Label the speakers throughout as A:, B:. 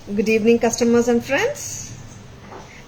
A: Good evening, customers and friends.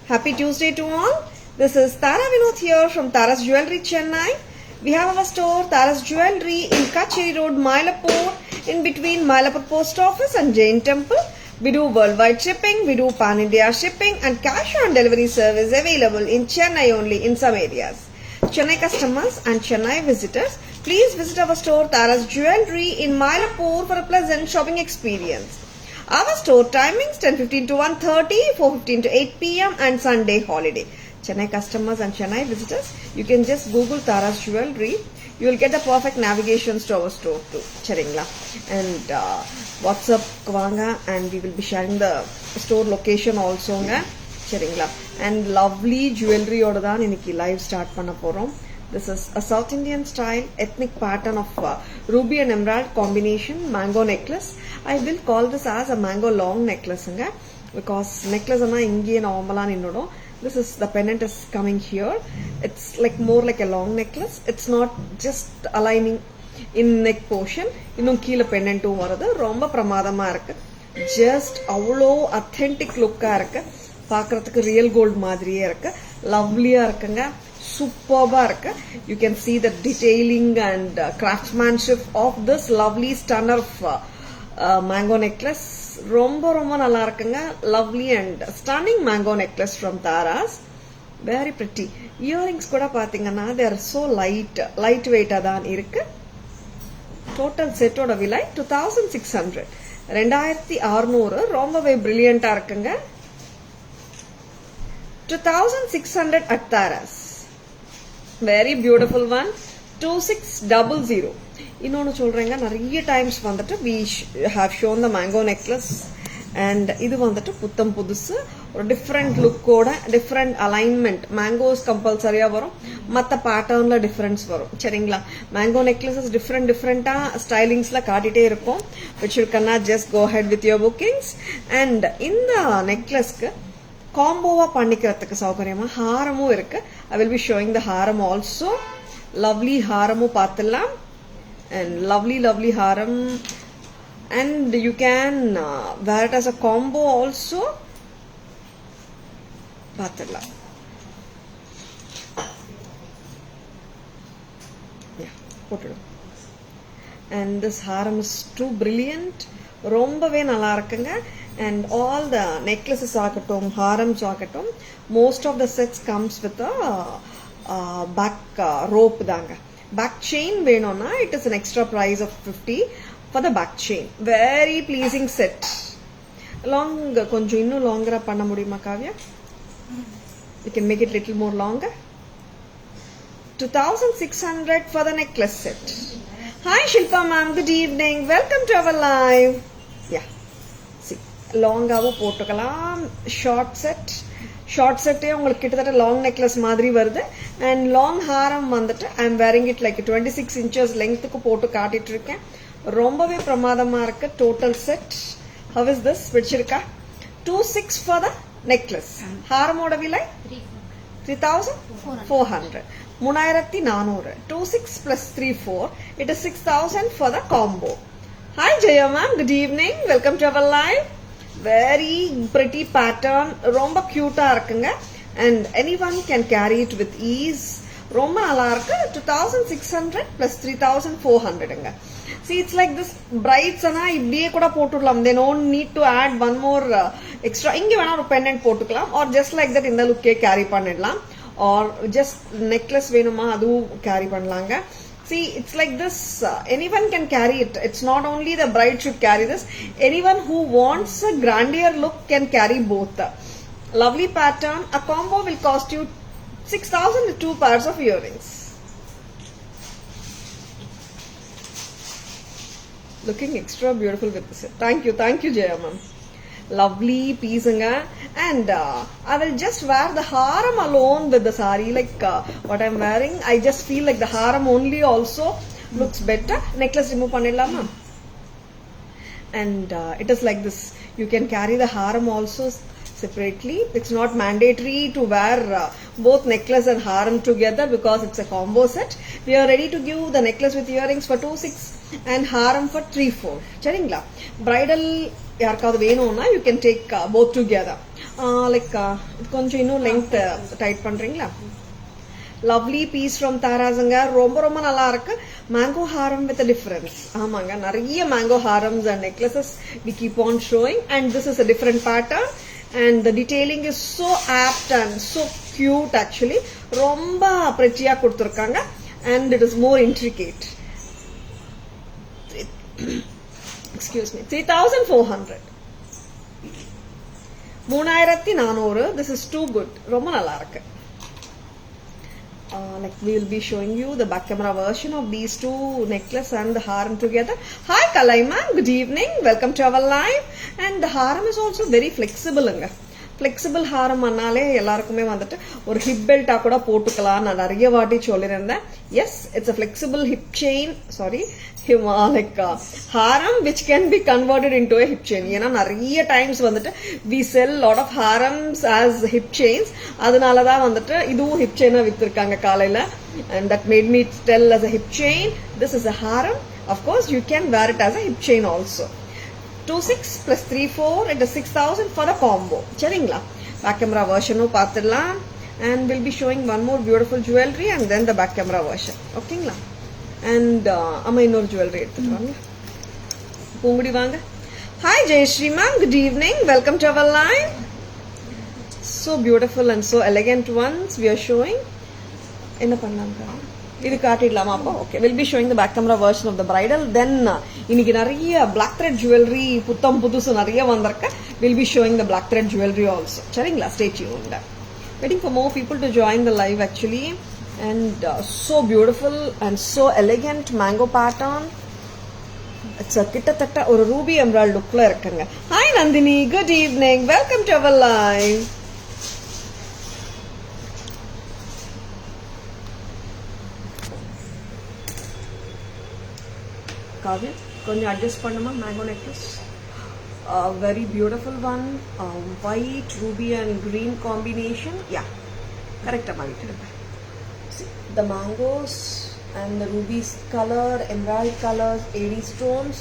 A: Happy Tuesday to all. This is Tara Vinod here from Tara's Jewelry, Chennai. We have our store, Tara's Jewelry, in Kacheri Road, Mylapore, in between Mylapore Post Office and Jain Temple. We do worldwide shipping, we do pan-India shipping and cash on delivery service available in Chennai only in some areas. Chennai customers and Chennai visitors, please visit our store, Tara's Jewelry, in Mylapore for a pleasant shopping experience. Our store timings 10:15 to 1:30, 4:15 to 8 p.m. and Sunday holiday. Chennai customers and Chennai visitors, you can just Google Tara's Jewelry. You will get the perfect navigations to our store too. Cheringla. And WhatsApp Kvanga, and we will be sharing the store location also. Cheringla. And lovely jewelry oda dhaan iniki live start panna porom. This is a South Indian style ethnic pattern of ruby and emerald combination mango necklace. I will call this as a mango long necklace because necklace anna inge normal ninnodo. This is the pendant is coming here. It's like more like a long necklace. It's not just aligning in neck portion. Innum keela pendant varudhu romba pramadama irukku. Just avlo authentic look ah irukku. Paakradhukku real gold மாதிரியே இருக்கு. Lovely ah இருக்குங்க. Superb irukku. You can see the detailing and craftsmanship of this lovely stunner of mango necklace. Romba nalla irukanga. Lovely and stunning mango necklace from Tara's. Very pretty. Earrings kuda pathingana they are so lightweight ah dhaan irukku. Total set oda vilai 2600. 2600 ரொம்பவே brilliant ah இருக்குங்க. 2600 at Tara's. Very beautiful one. 2600. இன்னொன்னு சொல்றேங்க, நிறைய times வந்துட்டு we have shown the mango necklace and இது வந்துட்டு புத்தம் புதுசு ஒரு டிஃப்ரெண்ட் லுக்கோட டிஃப்ரெண்ட் அலைன்மெண்ட் மேங்கோஸ் கம்பல்சரியா வரும், மற்ற பேட்டர்ன்ல டிஃப்ரென்ஸ் வரும். சரிங்களா? மேங்கோ நெக்லஸஸ் டிஃப்ரெண்டா ஸ்டைலிங்ஸ்ல காட்டிட்டே இருக்கும். which you cannot just go ahead with your bookings. and இந்த நெக்லஸ்க்கு காம்போவா பண்ணிக்கிறதுக்கு சௌகரியமா ஹாரமும் இருக்கு. I will be showing the haram also. Lovely haramu paathalam and lovely haram, and you can wear it as a combo also. Paathalam. Yeah, potudum. And this haram is too brilliant. ரொம்பவே நல்லா இருக்குங்க. and all the necklaces ஆகட்டும் harams ஆகட்டும் most of the sets comes with a back rope தாங்க. back chain வேணும்னா it is an extra price of 50 for the back chain. very pleasing set. long கொஞ்சம் இன்னும் longer பண்ண முடியுமா Kavya? we can make it little more longer. 2600 for the necklace set. Hi Shilpa ma'am, good evening, welcome to our live. yeah, see லாங்காவும் போட்டுக்கலாம். Short செட்டே உங்களுக்கு கிட்டத்தட்ட long necklace மாதிரி வருது. அண்ட் லாங் ஹாரம் வந்துட்டு I am wearing it like 26 inches லெங்க்த்துக்கு போட்டு காட்டிட்டு இருக்கேன். ரொம்பவே பிரமாதமா இருக்கு. Total set how is this? பிடிச்சிருக்கா? 26 ஃபார் த நெக்லஸ். ஹாரமோட விலை 3400. 3400. 26 plus 34. It is 6000 for the combo. Hi Jaya ma'am, good evening, welcome to our live. Very pretty pattern, ரொம்ப cute-ஆ இருக்குங்க. and anyone can carry it with ease. ரொம்ப நல்லா இருக்கு. 2600 plus 3400ங்க. see it's like this brides ana இப்படியே கூட போட்டுடலாம். they don't need to add one more extra. இங்க வேணா ஒரு pendant போட்டுக்கலாம், or just like that இந்த லுக்கே carry பண்ணிடலாம், or just necklace வேணுமா அதுவும் carry பண்ணலாங்க. see it's like this, anyone can carry it. it's not only the bride should carry this, anyone who wants a grandeur look can carry both. lovely pattern. A combo will cost you 6000 with 2 pairs of earrings. looking extra beautiful with this. thank you Jaya ma'am. lovely piece and I will just wear the haram alone with the sari like what I'm wearing. I just feel like the haram only also looks better. necklace remove pannidalama. and it is like this. you can carry the haram also separately. It's not mandatory to wear both necklace and haram together because it's a combo set. We are ready to give the necklace with earrings for 2600. and haram for 3-4. சரிங்களா? Bridal யாருக்காவது வேணும்னா you can take both together. Like கொஞ்சம் இன்னும் length tight பண்றீங்களா? Lovely piece from தாராஸுங்க. ரொம்ப ரொம்ப நல்லா இருக்கு. Mango Haram with difference. ஆமாங்க, நிறைய mango harams and necklaces we keep on showing and this is a different pattern and the detailing is so apt and so cute actually. ரொம்ப pretty-ஆ கொடுத்திருக்காங்க and it is more intricate. Excuse me. 3400. 3400. This is too good. ரொம்ப நல்லா இருக்கு. Like we will be showing you the back camera version of these two necklace and the haram together. Hi Kalaima, good evening, welcome to our live. And the haram is also very flexible anga. Flexible haram annale ellarkume vandu or hip belt ah kuda potukalam na nariya vaati sollirenda. Yes, it's a flexible hip chain, sorry, like haram which can be converted into a hip chain. ஏன்னா நிறைய times வந்துட்டு we sell lot of harams as hip chains. அதனால தான் வந்துட்டு இதுவும் hip chain வித்திருக்காங்க காலையில, and that made me tell as a hip chain. This is a haram. Of course you can wear it as a hip chain also. 26 plus 34 it is 6000 for a combo. சரிங்களா? back camera version பார்த்துடலாம் and we'll be showing one more beautiful jewelry and then the back camera version. ஓகேங்களா? and amma innor jewelry எடுத்துட்டு வாங்க. பூங்குடி வாங்க. Hi Jayashree ma'am, good evening, welcome to our live. So beautiful and so elegant ones we are showing. என்ன பண்ணலாம்க்கா? இது காட்டிடலாமா அப்போ? Okay, we'll be showing the back camera version of the bridal. Then இன்னைக்கு நிறைய black thread jewelry புத்தம் புதுசு நிறைய வந்திருக்கு. We'll be showing the black thread jewelry also. சரிங்களா? Stay tuned. Waiting for more people to join the live actually. And so beautiful and so elegant mango pattern. It's a kittatta or ruby emerald look la irukanga. Hi Nandini, good evening, welcome to our live. Kavya, konja adjust pannuma mango necklace. Very beautiful one, white, ruby and green combination. Yeah, correct amma vittirukka. The mangoes and the rubies color, emerald colors, AD stones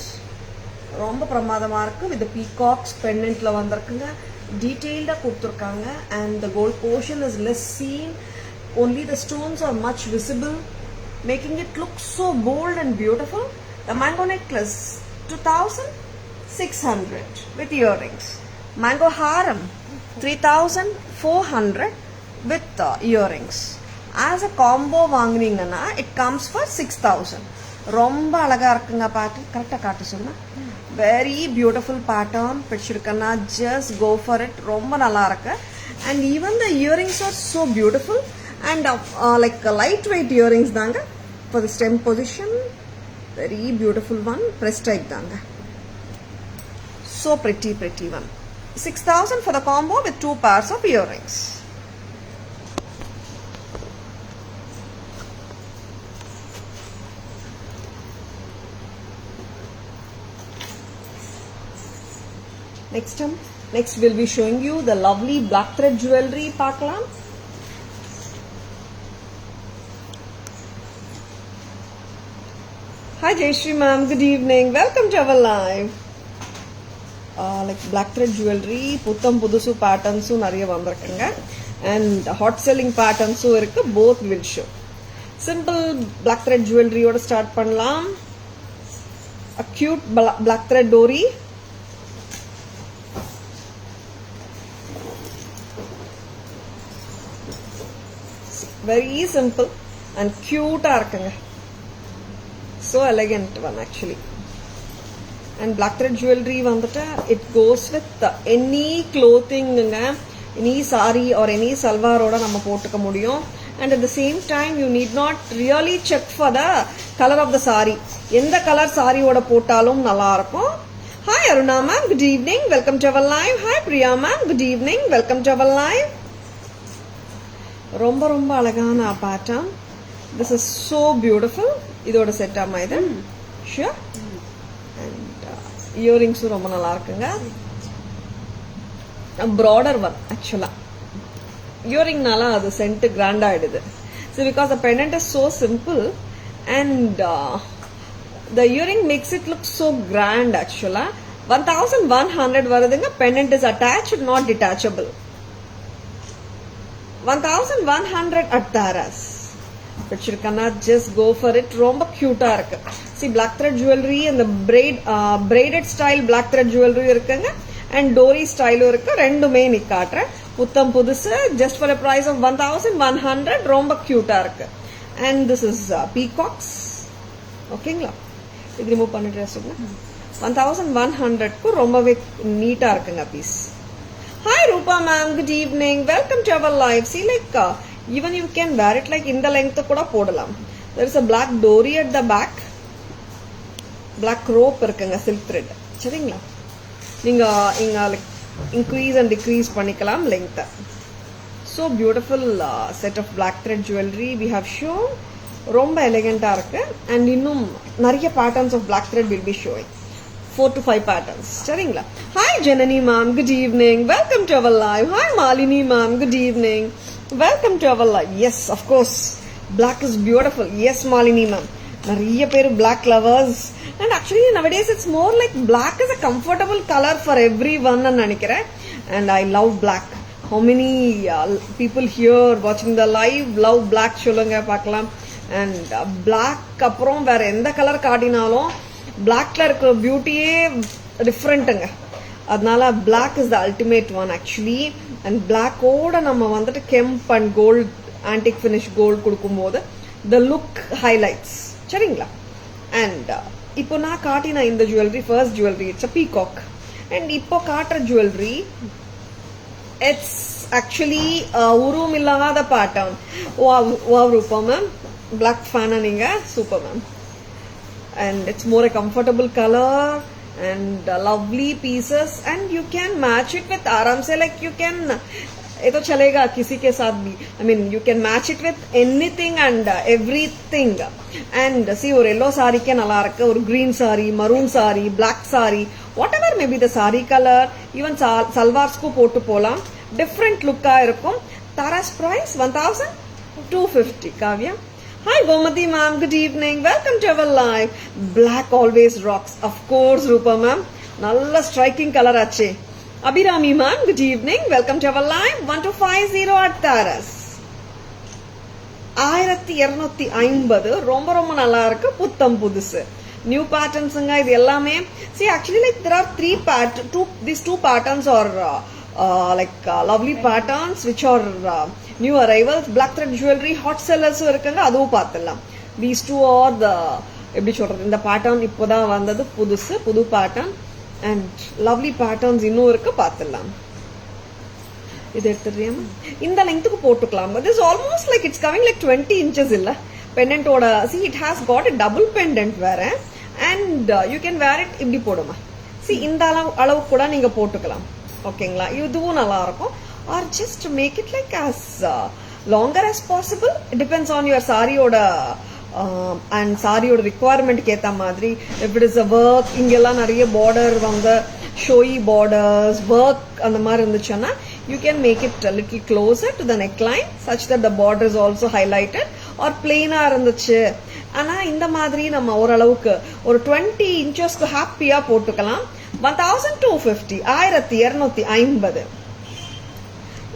A: ரொம்ப பிரமாதமா இருக்கு. with the peacocks pendantல வந்திருக்குங்க. detailed ஆ கொடுத்திருக்காங்க and the gold portion is less seen, only the stones are much visible, making it look so bold and beautiful. The mango necklace 2600 with earrings. Mango haram 3400 with earrings. As a combo வாங்குனீங்கன்னா it comes for 6000. ரொம்ப அழகா இருக்குங்க. பாட்டு கரெக்டா காட்டு சொன்னா very beautiful pattern. பிடிச்சிருக்கனா just go for it. ரொம்ப நல்லா இருக்கு. And even the earrings are so beautiful and like lightweight earrings தாங்க. For the stem position very beautiful one. Press type தாங்க. So pretty one. 6000 for the combo with 2 pairs of earrings. Next we'll be showing you the lovely black thread jewelry. பார்க்கலாம். Hi Jayashree ma'am, good evening, welcome to our live. Like black thread jewelry புத்தம் புதுசு patterns நிறைய வந்திருக்குங்க and hot selling patterns இருக்கு. both will show. Simple black thread jewelry ஓட start பண்ணலாம். A cute black thread dori. Very simple and cute ஆ இருக்குங்க. So elegant one actually. And black thread jewelry வந்துட்டு it goes with any clothing, any saree or any salwar ஓட நம்ம போட்டுக்க முடியும். And at the same time you need not really check for the color of the saree. எந்த color saree ஓட போட்டாலும் நல்லா இருக்கும். Hi Aruna ma'am, good evening, welcome to our live. Hi Priya ma'am, good evening, welcome to our live. ரொம்ப ரொம்ப அழகான pattern. This is so beautiful. இதோட set ஆமா இது? Sure. And earrings ரொம்ப நல்லா இருக்குங்க. Broader one actually. Earring nala adu scent grand ஆயிடுது. So because the pendant is so simple and The earring makes it look so grand actually. 1100 varudunga. Pendant is attached, not detachable. 1100 at Taras. Pichirkana, just go for it. Romba cute irukku. See, black thread jewelry and the braided style black thread jewelry irukanga and dory style irukku. Rendume ni kaatren. Uttam pudusu just for a price of 1100. Romba cute irukku. And this is peacocks. ஓகேங்களா, இது remove பண்ணிட்டு 1100 க்கு ரொம்பவே நீட்டா இருக்குங்க piece. Hi Rupa ma'am, good evening, welcome to our live. See like even you can wear it like இந்த length கூட போடலாம். There is a black dory at the back, black rope இருக்குங்க, silk thread. சரிங்களா, நீங்க இங்க like increase and decrease பண்ணிக்கலாம் length. So beautiful set of black thread jewelry we have shown. ரொம்ப எலிகண்டா இருக்கு. அண்ட் இன்னும் நிறைய patterns of black thread will be showing. 4 to 5 patterns. சரிங்களா. Hi Janani ma'am, good evening, welcome to our live. Hi Malini ma'am, good evening, welcome to our live. Yes, of course black is beautiful. Yes Malini ma'am, நிறைய பேர் black lovers. And actually nowadays it's more like black is a comfortable color for everyone ன்னு நினைக்கிறேன். And I love black. How many people here watching the live love black? சொல்லுங்க பார்க்கலாம். And black அப்புறம் வேற எந்த colour காட்டினாலும் பிளாக்ல இருக்கிற பியூட்டியே டிஃப்ரெண்ட்டுங்க. அதனால black is the ultimate one actually. And பிளாக்கோட நம்ம வந்துட்டு kemp and gold, antique finish gold கொடுக்கும்போது த லுக் ஹைலைட்ஸ். சரிங்களா. அண்ட் இப்போ நான் காட்டின இந்த jewellery, first jewellery, it's a peacock. And இப்போ காட்டுற ஜுவல்லரி இட்ஸ் ஆக்சுவலி உருவம் இல்லாத pattern. Wow Rupa ma'am, black fan நீங்க, super ma'am. and it's more a comfortable color and lovely pieces and you can match it with आराम से, like you can, ये तो चलेगा किसी के साथ भी. I mean you can match it with anything and everything. and see, ஒரு yellow saree के நல்லா இருக்கு, ஒரு green saree, maroon saree, black saree, whatever may be the saree color, even salwars को போட்டு போலாம். different look ஆ இருக்கும். Tara's price 1250. Kavya, hi Gomati ma'am, good evening, welcome to our live. Black always rocks, of course Rupa ma'am, nalla striking color ஆச்சே. Abhirami ma'am, good evening, welcome to our live. 1250 at Taras. 1250 ரொம்ப ரொம்ப நல்லா இருக்கு, புத்தம் புதுசு, new பேட்டர்ன்ஸ்ங்க இது எல்லாமே. see actually like there are these two patterns are like lovely patterns which are new arrivals. black thread jewelry hot sellers இருக்காங்க, அதுவும் பார்த்துடலாம். these two are the, எப்படி சொல்றது, இந்த பேட்டர்ன் இப்போதான் வந்தது, புதுசு, புது பேட்டர்ன். அண்ட் லவ்லி பேட்டர்ன்ஸ் இன்னும் இருக்கு, பார்த்துடலாம். இது எடுத்துறியாமா, இந்த லெங்க்த்துக்கு போட்டுக்கலாம். but this almost like it's coming like 20 inches இல்ல பெண்டன்ட்டோட. see it has got a double pendant வேற. and you can wear it இப்படி போடுமா. see இந்த அளவு கூட நீங்க போட்டுக்கலாம். ஓகேங்களா, இதுவும் நல்லா இருக்கும். or just make it like as longer as possible. it depends on your saree-ஓட and saree-ஓட requirement ஏத்த மாதிரி. if it is a work, இங்கெல்லாம் நிறைய border வந்து showy borders, work அந்த மாதிரி இருந்துச்சுன்னா you can make it a little closer to the neckline such that the border is also highlighted. or plain-ஆ இருந்துச்சு ஆனா இந்த மாதிரி நம்ம ஓரளவுக்கு ஒரு 20 inchesக்கு ஹாப்பியா போட்டுக்கலாம். 1250, 1250.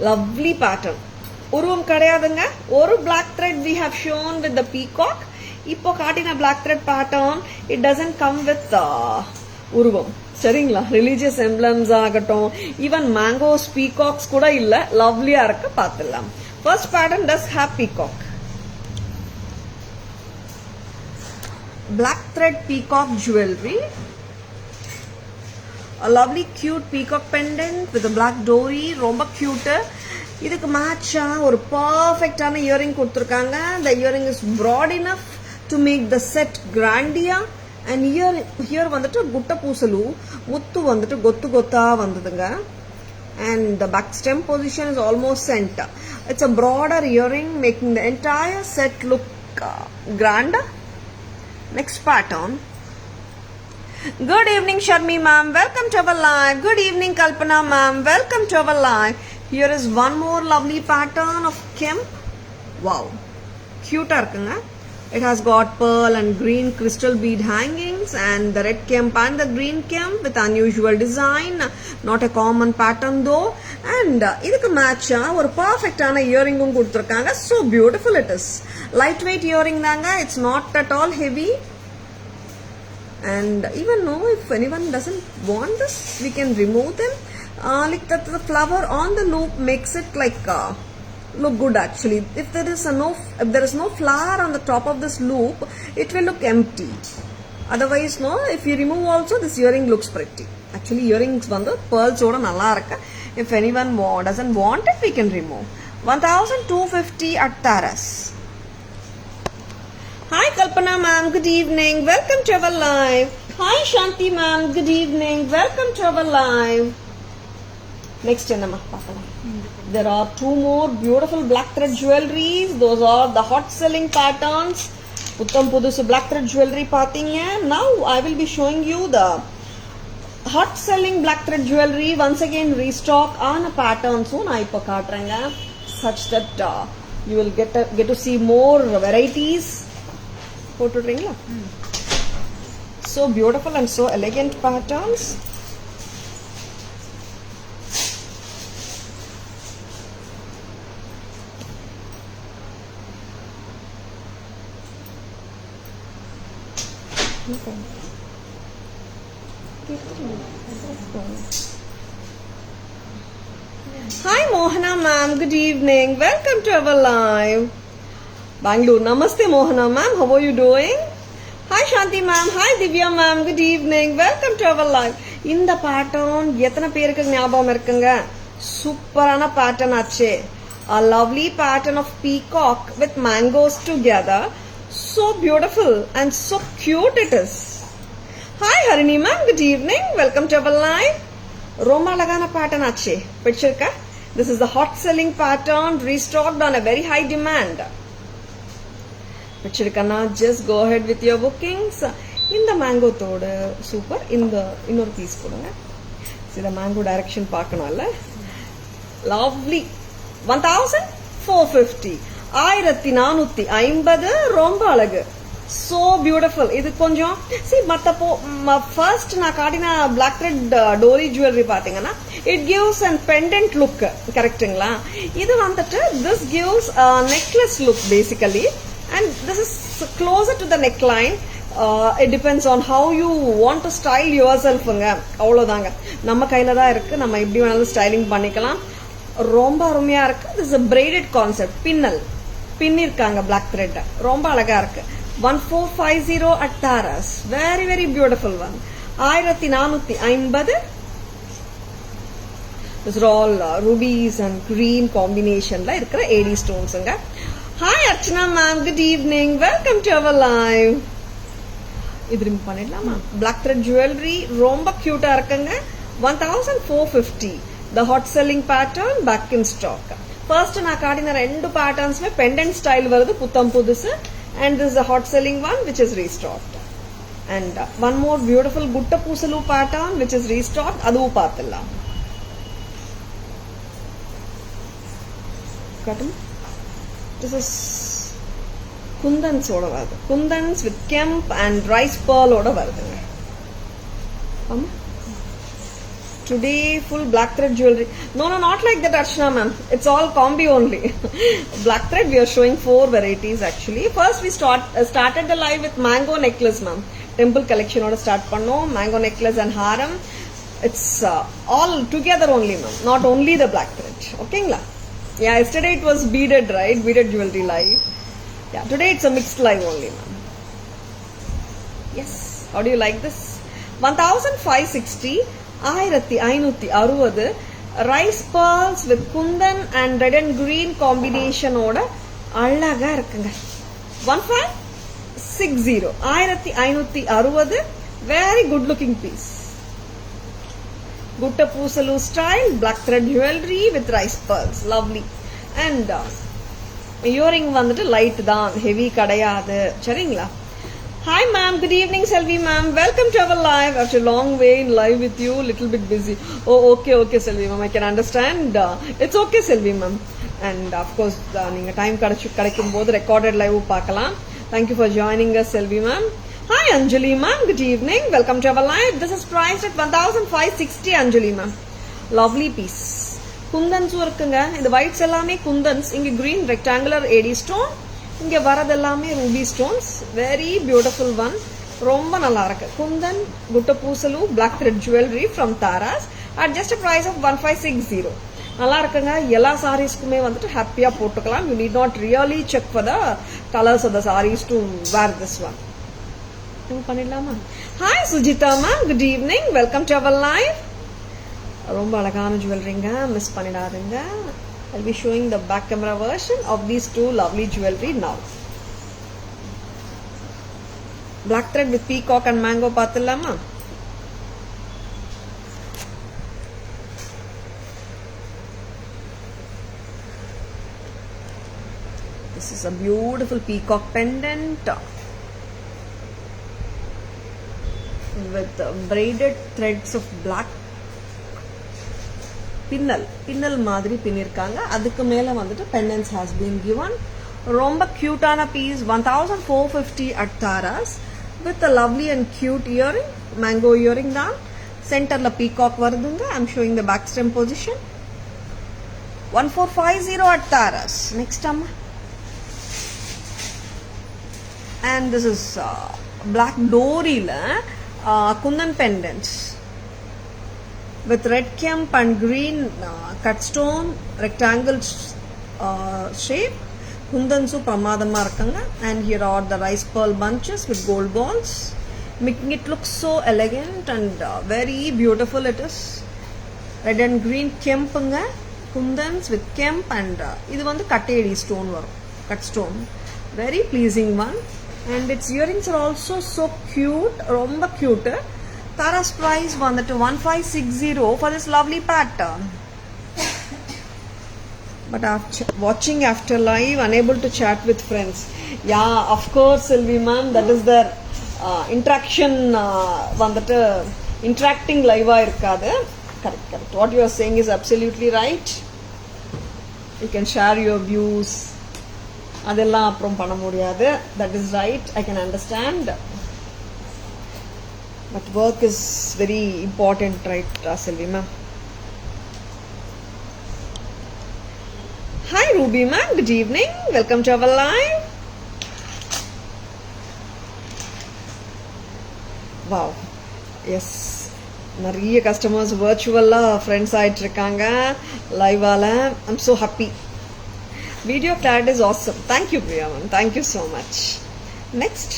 A: lovely pattern. உருவம் கிடையாதுங்க, ஒரு black thread we have shown with the peacock. இப்போ காட்டின black thread pattern it doesn't come with உருவம். சரிங்களா, ரிலீஜியஸ் எம்ப்ளம்ஸ் ஆகட்டும், ஈவன் மேங்கோஸ், பீகாக்ஸ் கூட இல்ல, லவ்லியா இருக்கு, பார்த்துடலாம். First pattern does have peacock. black thread peacock jewelry, a lovely cute peacock pendant with a black dory, ரொம்ப cute. இதுக்கு மேட்சா ஒரு பர்ஃபெக்டான இயரிங் கொடுத்துருக்காங்க. the earring is broad enough to make the set grandia. and here வந்துட்டு குட்ட பூசலு, முத்து வந்துட்டு கொத்து கொத்தா வந்ததுங்க. and the back stem position is almost center. it's a broader earring making the entire set look grander. next pattern. good evening Sharmi ma'am, welcome to our live. good evening Kalpana ma'am, welcome to our live. here is one more lovely pattern of kemp. wow, cute இருக்குங்க. It has got pearl and green crystal bead hangings and the red kemp and the green kemp with unusual design. Not a common pattern though. And idukku match or perfect ana earring kuduthirukanga. So beautiful it is. Lightweight earring danga. It's not at all heavy. And even though if anyone doesn't want this, we can remove them. Like the flower on the loop makes it like look good actually. If there is no flower on the top of this loop, it will look empty. Otherwise no, if you remove also, this earring looks pretty. Actually earrings vandu pearls oda nalla irukku. If anyone doesn't want it, we can remove. 1250 at Taras. Hi Kalpana ma'am, good evening, welcome to our live. Hi Shanti ma'am, good evening, welcome to our live. Next enna paakalam. There are two more beautiful black thread jewelries. Those are the hot selling patterns. Putham pudusu black thread jewelry pathinga. Now I will be showing you the hot selling black thread jewelry. Once again restock on a pattern. So na ipo kaatrenga such that you will get to see more varieties. Potudringla. So beautiful and so elegant patterns. Hi Mohana ma'am, good evening, welcome to our live. Bangalore, namaste Mohana ma'am, how are you doing? Hi Shanti ma'am, hi Divya ma'am, good evening, welcome to our live. In the pattern எத்தனை பேருக்கு ஞாபகம் இருக்குங்க? சூப்பரான pattern ஆச்சே. A lovely pattern of peacock with mangoes together. So beautiful and so cute it is. Hi Harini ma'am, good evening, welcome to our live. Roma lagana pattern ache picture ka. This is the hot selling pattern restocked on a very high demand. Picture kana, just go ahead with your bookings. In the mango thoda super in the inner piece kodunga. See the mango direction paakanalla. Lovely. 1450. 1450 ரொம்ப அழகு. So beautiful. இது கொஞ்சம் see மத்தப்போ first நான் காட்டின black thread dory jewelry பாத்தீங்கன்னா it gives an pendant look. கரெக்ட்டுங்களா? இது வந்துட்டு this gives a necklace look basically and this is closer to the neckline. It depends on how you want to style yourself. அவ்வளவுதாங்க. நம்ம கையில தான் இருக்கு. நம்ம எப்படி வேணாலும் ஸ்டைலிங் பண்ணிக்கலாம். ரொம்ப அருமையா இருக்கு. This is a braided concept. பின்னிருக்காங்க black thread. ரொம்ப அழகா இருக்கு. 1450 at Taras. Very very beautiful one. 1450. These are all rubies and green combination la irukra AD stones nga. Hi Archana ma'am, good evening, welcome to our live. Idrim panidalama. Black thread jewelry romba cute ah irukanga. 1450. The hot selling pattern back in stock. First na kaadina rendu patterns me pendant style varudhu putham pudusu and this is a hot selling one which is restocked. And one more beautiful gutta pusalu pattern which is restocked adu paatilla. Katum. This is kundans oda varudhu. Kundans with kemp and rice pearl oda varudhu. Today full black thread jewelry. No, not like that Archana ma'am. It's all combi only. Black thread we are showing 4 varieties actually. First we started the live with mango necklace ma'am. Temple collection oda start pannom. Mango necklace and haram. It's all together only ma'am. Not only the black thread. Okay la? Yeah, yesterday it was beaded, right? Beaded jewelry live. Yeah, today it's a mixed live only ma'am. Yes. How do you like this? 1560. 1560 rice pearls with kundan and red and green combination oda அழகா இருக்குங்க. 1560. 1560 very good looking piece. Gutta Pusalu style black thread jewelry with rice pearls. Lovely. And earring வந்துட்டு light தான், heavy கிடையாது. சரிங்களா? Hi ma'am, good evening Selvi ma'am, welcome to our live. After a long way in live with you, little bit busy. Oh okay Selvi ma'am, I can understand. It's okay Selvi ma'am. And of course நீங்க time கிடைக்கும் போது recorded live பார்க்கலாம். Thank you for joining us, Selvi ma'am. Hi Anjali ma'am, good evening. Welcome to our live. This is priced at 1560 Anjali ma'am. Lovely piece. Kundans இருக்குங்க. இந்த whites எல்லாமே kundans. இங்க green rectangular AD stone. இங்க வரது எல்லாமே ruby stones. Very beautiful one. ரொம்ப நல்லா இருக்கு. Kundan gutta பூசலு black thread jewelry from Taras at just a price of 1560. நல்லா இருக்குங்க. எல்லா சாரீஸ்க்குமே வந்துட்டு ஹாப்பியா போட்டுக்கலாம். You need not really check for the colors of the sarees to wear this one. பண்ணிடலாமா? Hi Sujita ma'am, good evening. Welcome to our live. ரொம்ப அழகான ஜுவல்லரிங்க, miss பண்ணிடாதீங்க. I'll be showing the back camera version of these two lovely jewelry now. Black thread with peacock and mango பாத்துலாமா? This is a beautiful peacock pendant with braided threads of black pinnal மாதிரி பின்னிருக்காங்க. அதுக்கு மேல வந்துட்டு pendants has been given. ரொம்ப கியூட்டான piece. 1450 at Taras with a lovely and cute earring, mango earring தான். சென்டர்ல peacock வருதுங்க. I'm showing the back stem position. 1450 at Taras. Next amma. And this is black dory la kundan pendants with red kemp and green cut stone rectangle shape. Kundansu pramadama irukanga. And here are the rice pearl bunches with gold balls, making it look so elegant and very beautiful. It is red and green kempanga, kundans with kemp and idu vandu kattedi stone varum, cut stone. Very pleasing one. And its earrings are also so cute, romba cute. Taras price vandu 1560 for this lovely pattern. But after watching after live, unable to chat with friends. Yeah, of course, Sylvie ma'am, that is the interaction vandu interacting live ah irukadu. Correct. What you are saying is absolutely right. You can share your views. அதெல்லாம் அப்புறம் பண்ண முடியாது. That is right. I can understand. But work is very important, right, Selvi ma'am? Hi Ruby ma'am, good evening. Welcome to our live. Wow. Yes. நிறைய customers virtual-ஆ friends ஆயிட்டு இருக்காங்க லைவால. I'm so happy. Video clarity is awesome. Thank you Priya ma'am. Thank you so much. Next,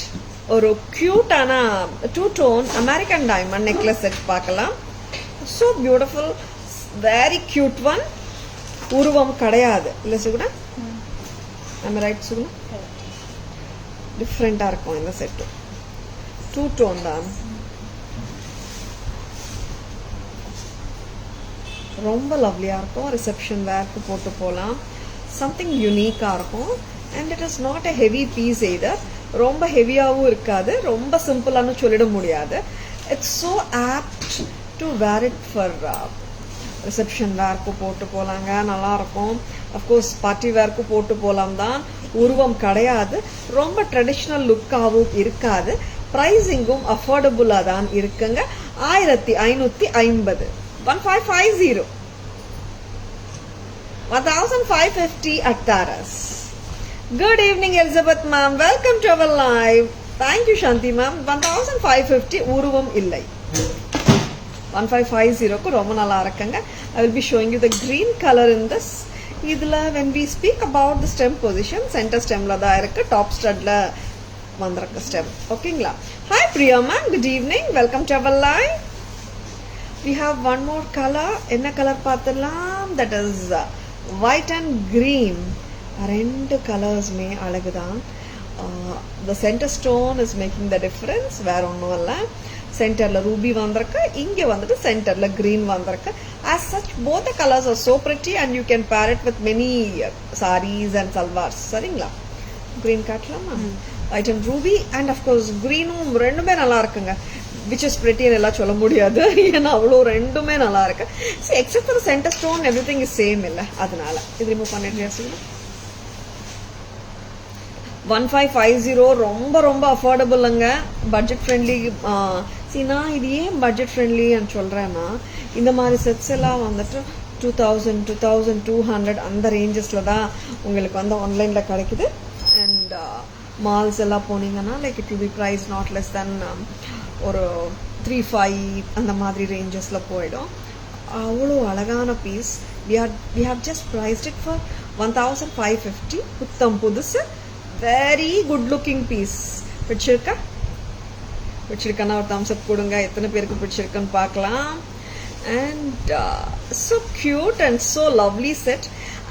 A: ஒரு cute-ஆன two-tone American diamond necklace set பார்க்கலாம். So beautiful. Very cute one. உருவம் கிடையாது இல்ல Suguna? Am I right Suguna? டிஃப்ரெண்டா இருக்கும் இந்த செட். two-tone தான். ரொம்ப லவ்லியா இருக்கும். ரிசப்ஷன் வேர்க்கு போட்டு போலாம். Something unique ஆ இருக்கும். And it is not a heavy piece either. ரொம்ப ஹெவியாவும் இருக்காது, ரொம்ப சிம்பிளானு சொல்லிட முடியாது. It's so apt to wear it for reception வேர்க்கு போட்டு போலாங்க, நல்லா இருக்கும். அஃப்கோர்ஸ் பார்ட்டி வேர்க்கு போட்டு போலாம் தான். உருவம் கிடையாது, ரொம்ப ட்ரெடிஷ்னல் லுக்காகவும் இருக்காது. ப்ரைஸிங்கும் அஃபோர்டபுளாக தான் இருக்குங்க. 1550 1550 1550 at Taras. Good evening Elizabeth ma'am. Welcome to our live. Thank you Shanti ma'am. 1550 உருவம் இல்லை. 1550 க்கு ரொம்ப நல்லா இருக்குங்க. I will be showing you the green color in this. இதுல when we speak about the stem position, center stemல தான் இருக்கு, top studல வந்திருக்கு stem. ஓகேங்களா? Hi Priya ma'am. Good evening. Welcome to our live. We have one more color. என்ன colour பார்த்தலாம்? That is white and green. ரெண்டு கலர்ஸ்மே அழகுதான். The center stone is making the difference. வேற ஒன்றும் இல்லை. சென்டர்ல ரூபி வந்திருக்கு, இங்கே வந்துட்டு சென்டர்ல green வந்திருக்கு. As such, both the colors are so pretty and you can pair it with many sarees and salwars. சரிங்களா? Green காட்டலாமா? White and ruby and of course greenும் ரெண்டுமே நல்லா இருக்குங்க. Which is pretty and எல்லாம் சொல்ல முடியாது, ஏன்னா அவ்வளோ ரெண்டுமே நல்லா இருக்கு. See, except for the center stone, everything is same இல்லை, அதனால இது ரிமூவ் பண்ணிட்டு 1550 ரொம்ப ரொம்ப அஃபோர்டபுளுங்க, பட்ஜெட் ஃப்ரெண்ட்லி. நான் இது ஏன் பட்ஜெட் ஃப்ரெண்ட்லின்னு சொல்கிறேன்னா, இந்த மாதிரி செட்ஸ் எல்லாம் வந்துட்டு 2000 2200 அந்த ரேஞ்சஸில் தான் உங்களுக்கு வந்து ஆன்லைனில் கிடைக்குது. அண்ட் மால்ஸ் எல்லாம் போனீங்கன்னா like it will be price not less then ஒரு 3-5 அந்த மாதிரி ரேஞ்சஸில் போயிடும். அவ்வளோ அழகான piece. we have just priced it for 1550. புத்தம் புதுசு, வெரி குட் லுக்கிங் பீஸ். பிடிச்சிருக்கானா ஒரு தம்ஸ் அப் கொடுங்க, எத்தனை பேருக்கு பிடிச்சிருக்குன்னு பார்க்கலாம். And so cute and so lovely set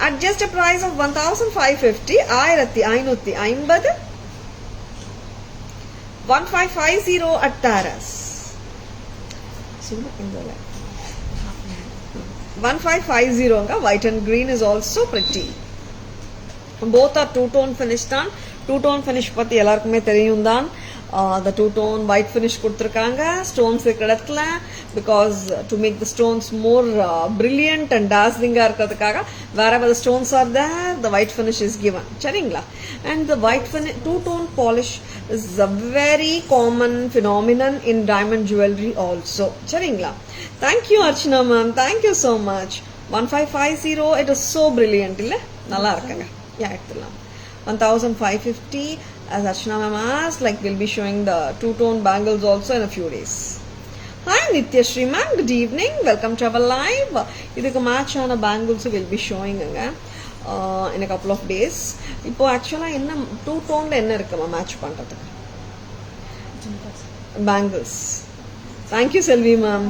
A: at just a price of 1550. 1550 1550 at Taras. So in the 1550 white and green is also pretty. Both are two-tone finish தான். Two-tone finish பத்தி எல்லாருக்குமே தெரியும் தான். The two-tone white finish கொடுத்துருக்காங்க stones இடத்துல, because to make the stones more brilliant and dazzling இருக்கிறதுக்காக wherever the stones are there the white finish is given. சரிங்களா? And the white finish two-tone polish is a very common phenomenon in diamond jewelry also. சரிங்களா? Thank you Archana ma'am, thank you so much. 1550 it is so brilliant இல்ல, நல்லா இருக்குங்க. எடுத்துடலாம். 1550 as Archana ma'am asked, like we'll be showing the two-tone bangles also in a few days. Hi Nitya Shri ma'am, good evening, welcome to our live. இதுக்கு match ஆன bangles will be showing in a couple of days. இப்போ ஆக்சுவலா என்ன two-tone என்ன இருக்குமா match பண்றதுக்கு? Bangles. Thank you Selvi ma'am.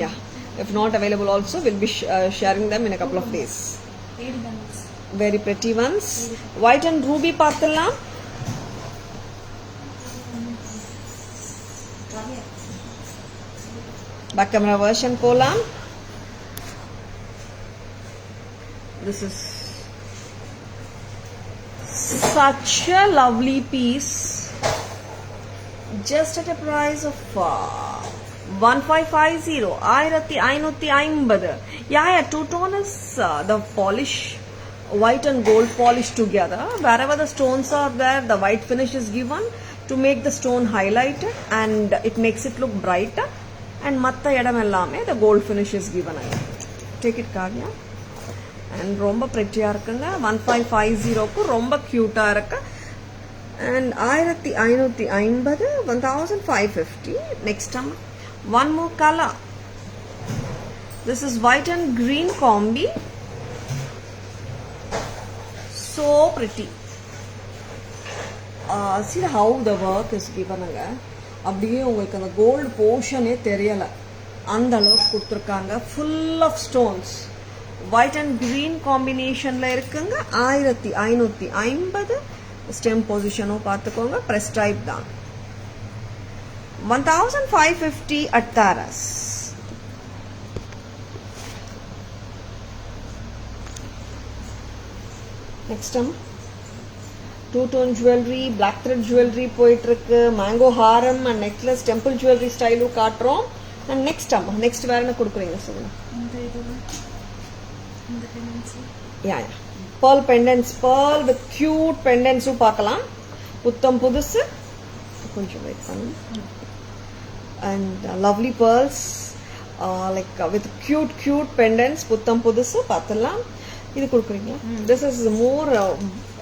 A: Yeah, if not available also we'll be sharing them in a couple of days. Very pretty ones. White and ruby பார்த்தலாம். Back camera version போலாம். This is such a lovely piece, just at a price of 1550. 1550. Yeah, two-tone is the polish, white and gold polish together. Wherever the stones are there, the white finish is given to make the stone highlighted and it makes it look brighter. And matta edam ellame the gold finish is given. Take it Kavya. And romba pretty ah irukanga. 1550 ku romba cute ah irukku. And 1550 1550. Next time one more color. This is white and green combi. So pretty. See how the work is given aga. அப்படியே உங்களுக்கு அந்த gold போர்ஷனே தெரியல, அந்த அளவுக்கு கொடுத்துருக்காங்க. Full of stones, white and green காம்பினேஷன்ல இருக்குங்க. 1550. Stem பொசிஷனும் பார்த்துக்கோங்க, பிரஸ் டைப் தான். 1550 at Taras. Next time two-tone jewelry, black thread jewelry போயிட்டு இருக்கு. Mango Haram and necklace temple jewellery ஸ்டைலும் காட்டுறோம். அண்ட் நெக்ஸ்ட் வேற என்ன கொடுக்குறீங்க சொல்லுங்க. pearl pendants, pearl with cute pendants பார்க்கலாம். புத்தம் புதுசு, கொஞ்சம் வெயிட் பண்ணுங்க. And lovely pearls like with cute pendants, புத்தம் புதுசு பார்த்தலாம். இது கொடுக்குறீங்களா? This is more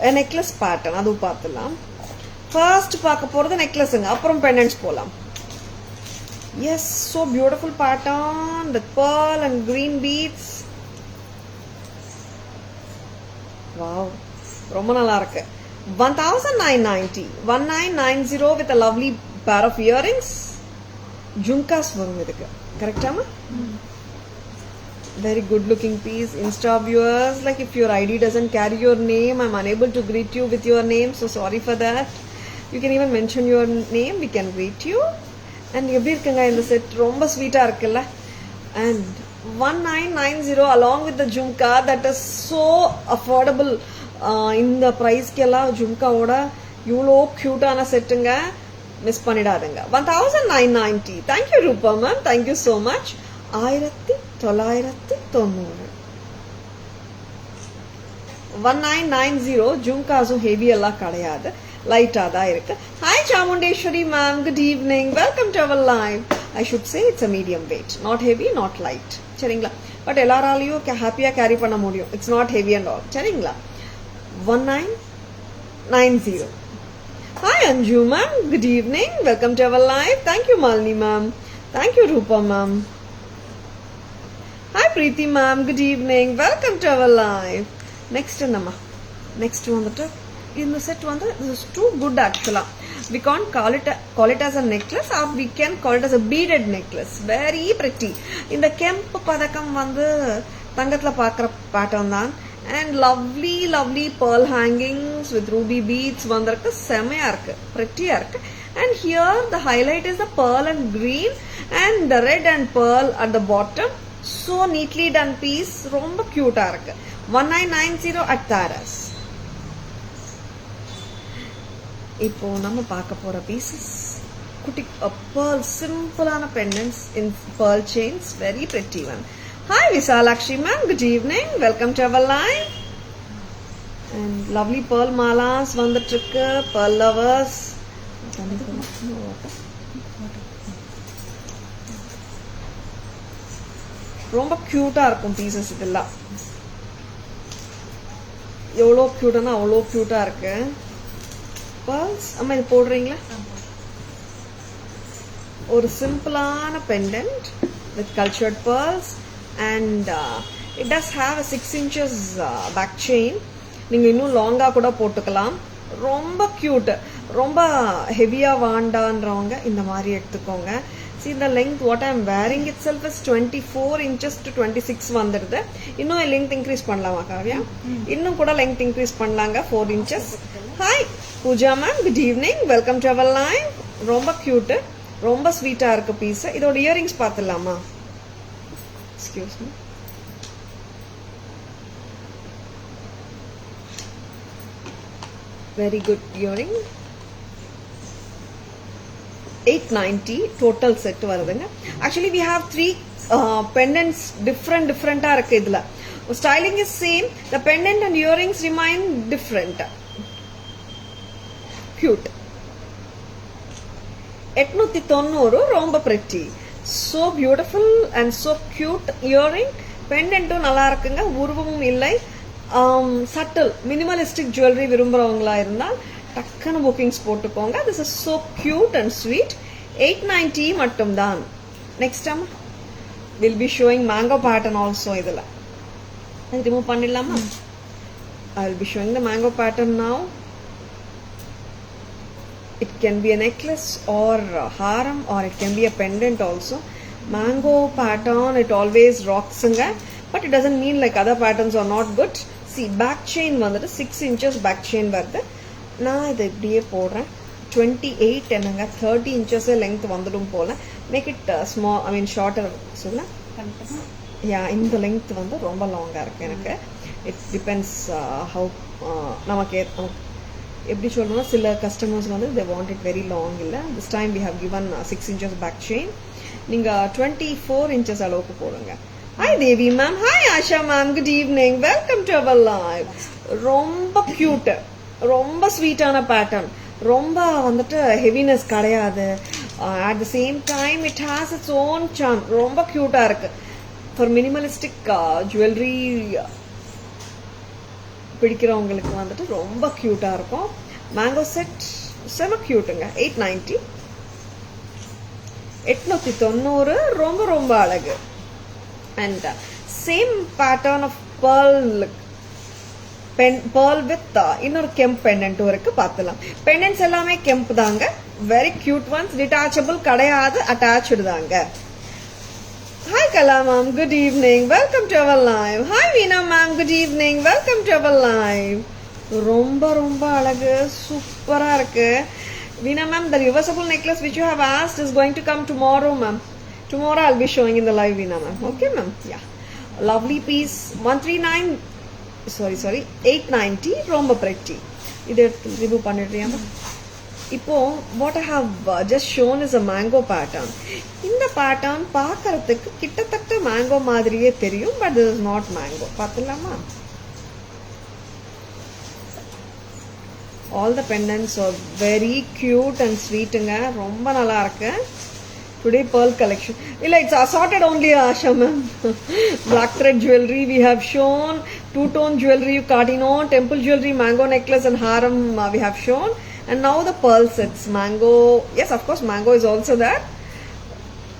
A: a necklace pattern, அது பார்த்தலாம். ஃபர்ஸ்ட் பார்க்க போறது நெக்லஸ்ங்க, அப்புறம் pendants போலாம். Yes, so beautiful pattern with pearl and green beads. Wow, ரொம்ப நல்லா இருக்கு. 1990 1990 with a lovely pair of earrings. Jhumkas வரும் இதுக்கு, கரெக்டாமா? Very good looking piece. Insta viewers, like if your ID doesn't carry your name, I'm unable to greet you with your name, so sorry for that. You can even mention your name, we can greet you. And எப்படி இருக்குங்க இந்த set? ரொம்ப ஸ்வீட்டா இருக்குல்ல? And 1990 along with the jhumka, that is so affordable. இந்த பிரைஸ்க்கு எல்லாம் ஜும்காவோட இவ்வளோ கியூட்டான செட்டுங்க, miss பண்ணிடாதுங்க. 1990. Thank you Rupa ma'am, thank you so much. 1990. 1990 ஜும்காஸும் heavy எல்லாம் கிடையாது. லைட்டா தான் இருக்கு. Hi Chamundeshwari ma'am, good evening, welcome to our live. I should say it's a medium weight, not heavy, not light. சரிங்களா? But எல்லாராலையும் ஹாப்பியா carry பண்ண முடியும். It's not heavy and all. சரிங்களா? 1990. Hi Anju ma'am, good evening, welcome to our live. Thank you Malini ma'am, thank you Rupa ma'am. Hi Preeti ma'am, good evening, welcome to our live. Next nama, next வந்துட்டு இந்த set வந்து this is too good actually. We can't call it as a necklace, or we can call it as a beaded necklace. Very pretty. இந்த கெம்பு பதக்கம் வந்து தங்கத்துல பார்க்குற pattern தான். And lovely pearl hangings with ruby beads வந்திருக்கு. செமையா இருக்கு, pretty-ஆ இருக்கு. And here the highlight is the pearl and green and the red and pearl at the bottom. So neatly done piece. ரொம்ப cute-ஆ இருக்கு. 1990 at Taras. இப்போ நம்ம பார்க்க போற pieces குட்டி pearl சிம்பிளான pendants in pearl chains, very pretty one. Hi Visalakshi ma'am, good evening, welcome to our live. And lovely pearl malas வந்துட்டிருக்கு, pearl lovers. ரொம்ப கியூட்டா இருக்கும் பீசஸ் இதெல்லாம். எவ்வளோ கியூட்டானா அவ்வளோ கியூட்டா இருக்கு. pearls அம்மா இது போடுறீங்களா? ஒரு சிம்பிளான pendant with cultured pearls and it does have a 6 inches back chain. நீங்க இன்னும் லாங்கா கூட போட்டுக்கலாம். ரொம்ப கியூட். ரொம்ப ஹெவியா வாண்டான்றவங்க இந்த மாதிரி எடுத்துக்கோங்க. See the length what I am wearing itself is 24 inches to 26 வந்துருது. இன்னும் length increase பண்ணலாமா காவ்யா? இன்னும் கூட length increase பண்ணலாங்க 4 inches. Hi Pooja ma'am, good evening, welcome to our live. ரொம்ப கியூட், ரொம்ப ஸ்வீட்டா இருக்கு பீஸ். இதோட இயரிங்ஸ் பார்த்துடலாமா? Excuse me. Very good earring. 890 total set வருதுங்க. Actually we have 3 pendants different இருக்கு இதுல. Styling is same, the pendant and earrings remain different. Cute. 890 ரொம்ப pretty. So beautiful and so cute earring. Pendant-ம் நல்லா இருக்குங்க, உருவமும் இல்லை. Subtle minimalistic jewelry விரும்புறவங்களா இருந்தால் டக்குனு bookings போட்டுக்கோங்க. This is so cute and sweet. 890 மட்டும் தான். Next time we'll be showing mango pattern also இதுல. அது ரிமூவ் பண்ணிடலாமா? I will be showing the mango pattern now. It can be a necklace or a haram or it can be a pendant also. Mango pattern it always rocks ங்க, but it doesn't mean like other patterns are not good. See back chain வந்துட்டு 6 inches back chain வருது. நான் இதை இப்படியே போடுறேன். 28 என்னங்க 30 inches length வந்துடும் போல. Make it small, I mean shorter சொல்ல. Yeah, இந்த length வந்து ரொம்ப லாங்கா இருக்கு எனக்கு. It depends how நமக்கு எப்படி சொல்லணும்னா சில கஸ்டமர்ஸ் வந்து they want it very long இல்ல. This time we have given 6 inches back chain. நீங்க 24 inches அளவுக்கு போடுங்க. Hi Devi ma'am, hi Asha ma'am, good evening, welcome to our live. ரொம்ப cute, ரொம்ப ஸ்வீட்டான பேட்டர்ன். ரொம்ப வந்துட்டு ஹெவினஸ் கிடையாது. At the same time it has its own charm. ரொம்ப கியூட்டா இருக்கு. For minimalistic jewelry பிடிக்கிறவங்களுக்கு வந்துட்டு ரொம்ப கியூட்டா இருக்கும். மேங்கோ செட் செம கியூட்டுங்க. 890 890 ரொம்ப ரொம்ப அழகு. And same pattern of pearl with இன்னொரு கெம்ப் பெண்டன்ட்டும் இருக்கு, பார்த்துலாம். பெண்டன்ட்ஸ் எல்லாமே கெம்ப் தாங்க. Very cute once. டிட்டாச்சபிள் கிடையாது, அட்டாச்டு தாங்க. Hi Kala ma'am, good evening, welcome to our live. Hi Veena ma'am, good evening, welcome to our live. ரொம்ப ரொம்ப அழகு, சூப்பரா இருக்கு. Veena ma'am, the reversible necklace which you have asked is going to come tomorrow ma'am. Tomorrow I'll be showing in the live Veena ma'am. Okay ma'am? Yeah. Lovely piece. 890 ரொம்ப pretty. இதை remove பண்ணிடுறியாமா? இப்போ what I have just shown is a mango pattern. இந்த pattern பார்க்கறதுக்கு கிட்டத்தட்ட mango மாதிரியே தெரியும், but this is not mango. பார்த்துலாமா? All the pendants are very cute and sweet. Romba nalla irukku. Today pearl collection. It's assorted only, Asha ma'am. Black thread jewelry we have shown. Two-tone jewelry, Cardino, temple jewelry, mango necklace and haram we have shown. And now the pearl sets. Mango, yes, of course, mango is also there.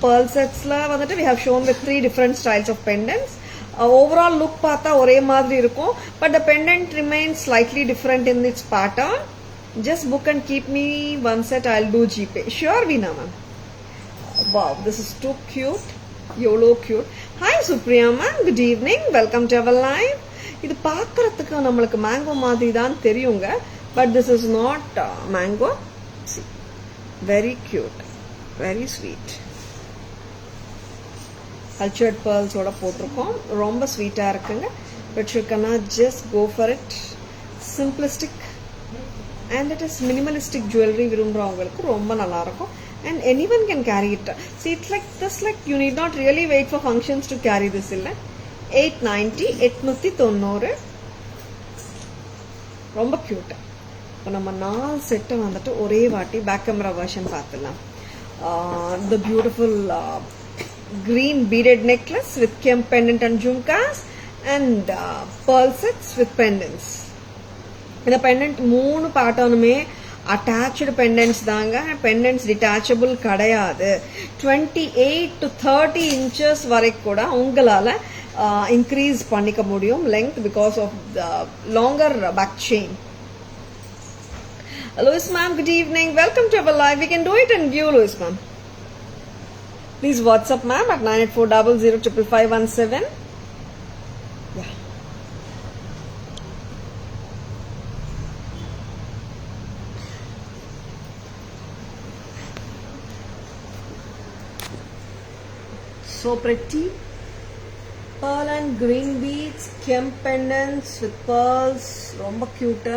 A: Pearl sets la vandittu we have shown with 3 different styles of pendants. Overall look paatha ore maadhiri irukum, but the pendant remains slightly different in its pattern. Just book and keep me one set. I'll do GPay. Sure, Veena ma'am. Wow, this is too cute. YOLO cute. Hi Supriya ma'am, good evening. Welcome to our live. இது பார்க்கறதுக்கு நம்மளுக்கு mango மாதிரி தான் தெரியுங்க, but this is not mango. See, very cute, very sweet. Cultured pearls ஓட போட்டிருக்கோம். ரொம்ப ஸ்வீட்டா இருக்குங்க. But you cannot just go for it. Simplistic and it is minimalistic jewelry விரும்புறவங்களுக்கு ரொம்ப நல்லா இருக்கும். And anyone can carry it. See, it's like this, like you need not really wait for functions to carry this illa. 890 890 ரொம்ப cute. இப்போ நம்ம 4 set வந்துட்டு ஒரே வாட்டி back camera version பார்த்துடலாம். The beautiful green beaded necklace with kemp pendant and jhumkas and pearl sets with pendants. இந்த pendant 3 பேட்டர்னுமே attached pendants தாங்க. pendants detachable கிடையாது. 28 to 30 inches வரைக்கும் கூட உங்களால increase பண்ணிக்க முடியும் length because of the longer back chain. Louis ma'am, good evening. Welcome to our live. We can do it in view, Louis ma'am. Please WhatsApp ma'am at 9840055517. Yeah. So pretty. Pearl and green beads, kemp pendants with pearls. Romba cute.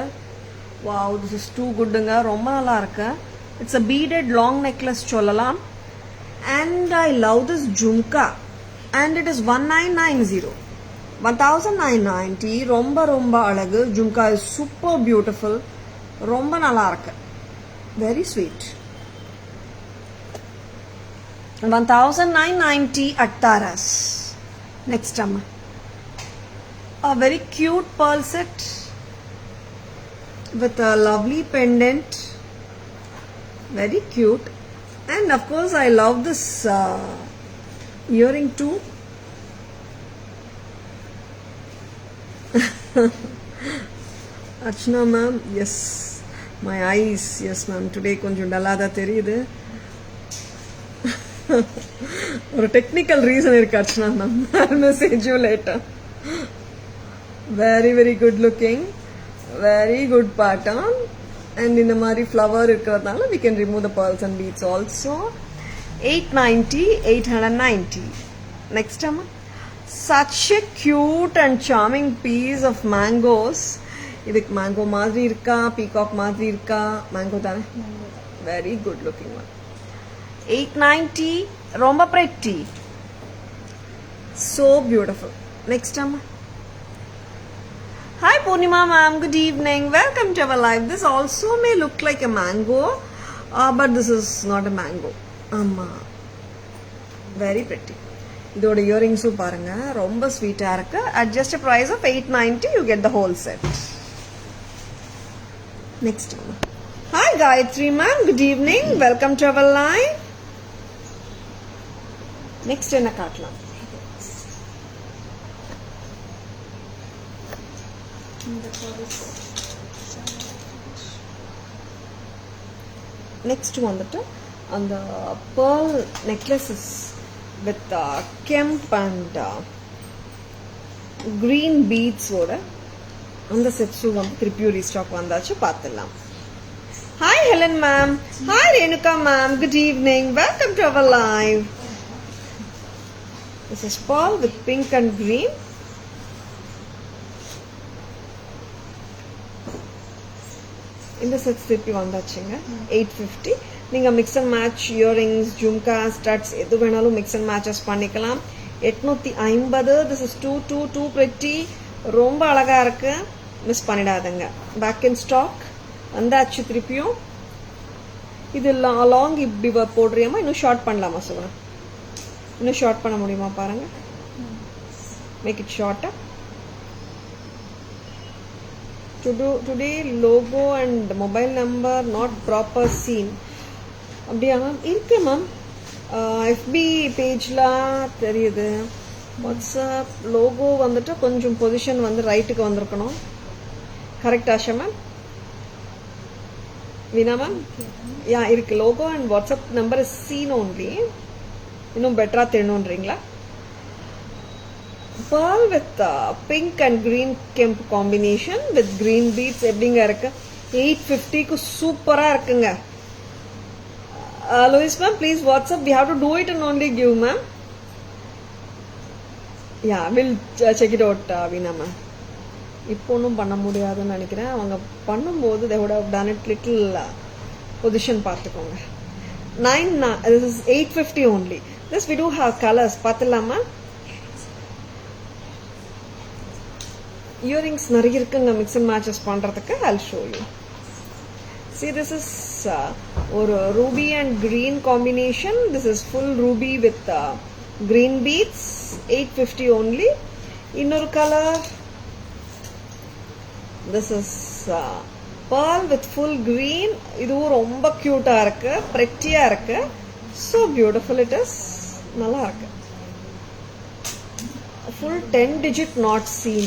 A: Wow, this is too good. Romba nalla irukku. It's a beaded long necklace sollalam. And I love this jhumka. And it is 1990. 1990. Romba alagu. Jhumka is super beautiful. Romba nalla irukku. Very sweet. 1990 at Taras. Next time, a very cute pearl set with a lovely pendant. Very cute. And of course I love this earring too. Archana ma'am, yes, my eyes, yes ma'am, today konjam dallada theriyudhu. ஒரு technical reason இருக்கு Archana ma'am. I'll message you later. Very very good looking, very good pattern, and in the மாதிரி flower இருக்கிறதுனால we can remove the pearls and beads also. 890 890. Next time, such a cute and charming piece of mangoes. இதுக்கு mango மாதிரி இருக்கா, peacock மாதிரி இருக்கா? Mango தானே? Very good looking one. 890, romba pretty, so beautiful. Next time. Hi Purnima ma'am, good evening. Welcome to our live. This also may look like a mango, but this is not a mango. Very pretty. இதோட earrings பாருங்க, ரொம்ப ஸ்வீட்டா இருக்கு. At just a price of 890, you get the whole set. Next one. Hi Gayatri ma'am, good evening. Welcome to our live. Next என்ன காட்டலாம்? Next வந்துட்டு அந்த pearl necklaces with kemp and green beads ஓட அந்த செட்ஸும் வந்து திருப்பி ரீஸ்டாக் வந்தாச்சு, பார்த்துடலாம். Hi Helen ma'am. Hi Renuka ma'am. Good evening. Welcome to our live. This is pearl with pink and green. இந்த செட்ஸ் திருப்பி வந்தாச்சுங்க. 850. நீங்க mix and match earrings, jhumka, studs எது வேணாலும் மிக்ஸ் அண்ட் மேட்சஸ் பண்ணிக்கலாம். 850. This is too pretty. ரொம்ப அழகா இருக்கு. மிஸ் பண்ணிடாதங்க. Back in stock. வந்தாச்சு திருப்பியும். இது லாங் இப்படி போடுறியாமா, இன்னும் ஷார்ட் பண்ணலாமா சுகுணா? இன்னும் ஷார்ட் பண்ண முடியுமா பாருங்க. மேக் இட் ஷார்ட்டா. Today logo and mobile number not proper seen. அப்படியா மேம்? இருக்கு மேம். FB பேஜ்ல தெரியுது. வாட்ஸ்அப் லோகோ வந்துட்டு கொஞ்சம் பொசிஷன் வந்து ரைட்டுக்கு வந்திருக்கணும். Correct Asha ma'am? Veena ma'am? Yeah இருக்கு. Logo and WhatsApp number is seen only. இன்னும் பெட்டரா தெரியணுன்றீங்களா? Pearl with pink and green kemp combination with green beads எப்படிங்க இருக்கு? 850 க்கு சூப்பரா இருக்குங்க. Louis ma'am, please WhatsApp. We have to do it and only give ma'am. Yeah, we'll check it out, Veena ma'am. இப்போ ஒன்றும் பண்ண முடியாதுன்னு நினைக்கிறேன். அவங்க பண்ணும்போது they would have done it little position பார்த்துக்கோங்க. 9 this is 850 only. This we do have colors. பார்த்துலாமா? Earrings நிறைய இருக்குங்க mix and matches பண்றதுக்கு. I'll show you. See, this is ஒரு ruby and green combination. This is full ruby with green beads. 850 only. இன்னொரு color. This is pearl with full green. இதுவும் ரொம்ப கியூட்டா இருக்கு, prettyயா இருக்கு. So beautiful it is. நல்லா இருக்கு. Full 10-digit not seen.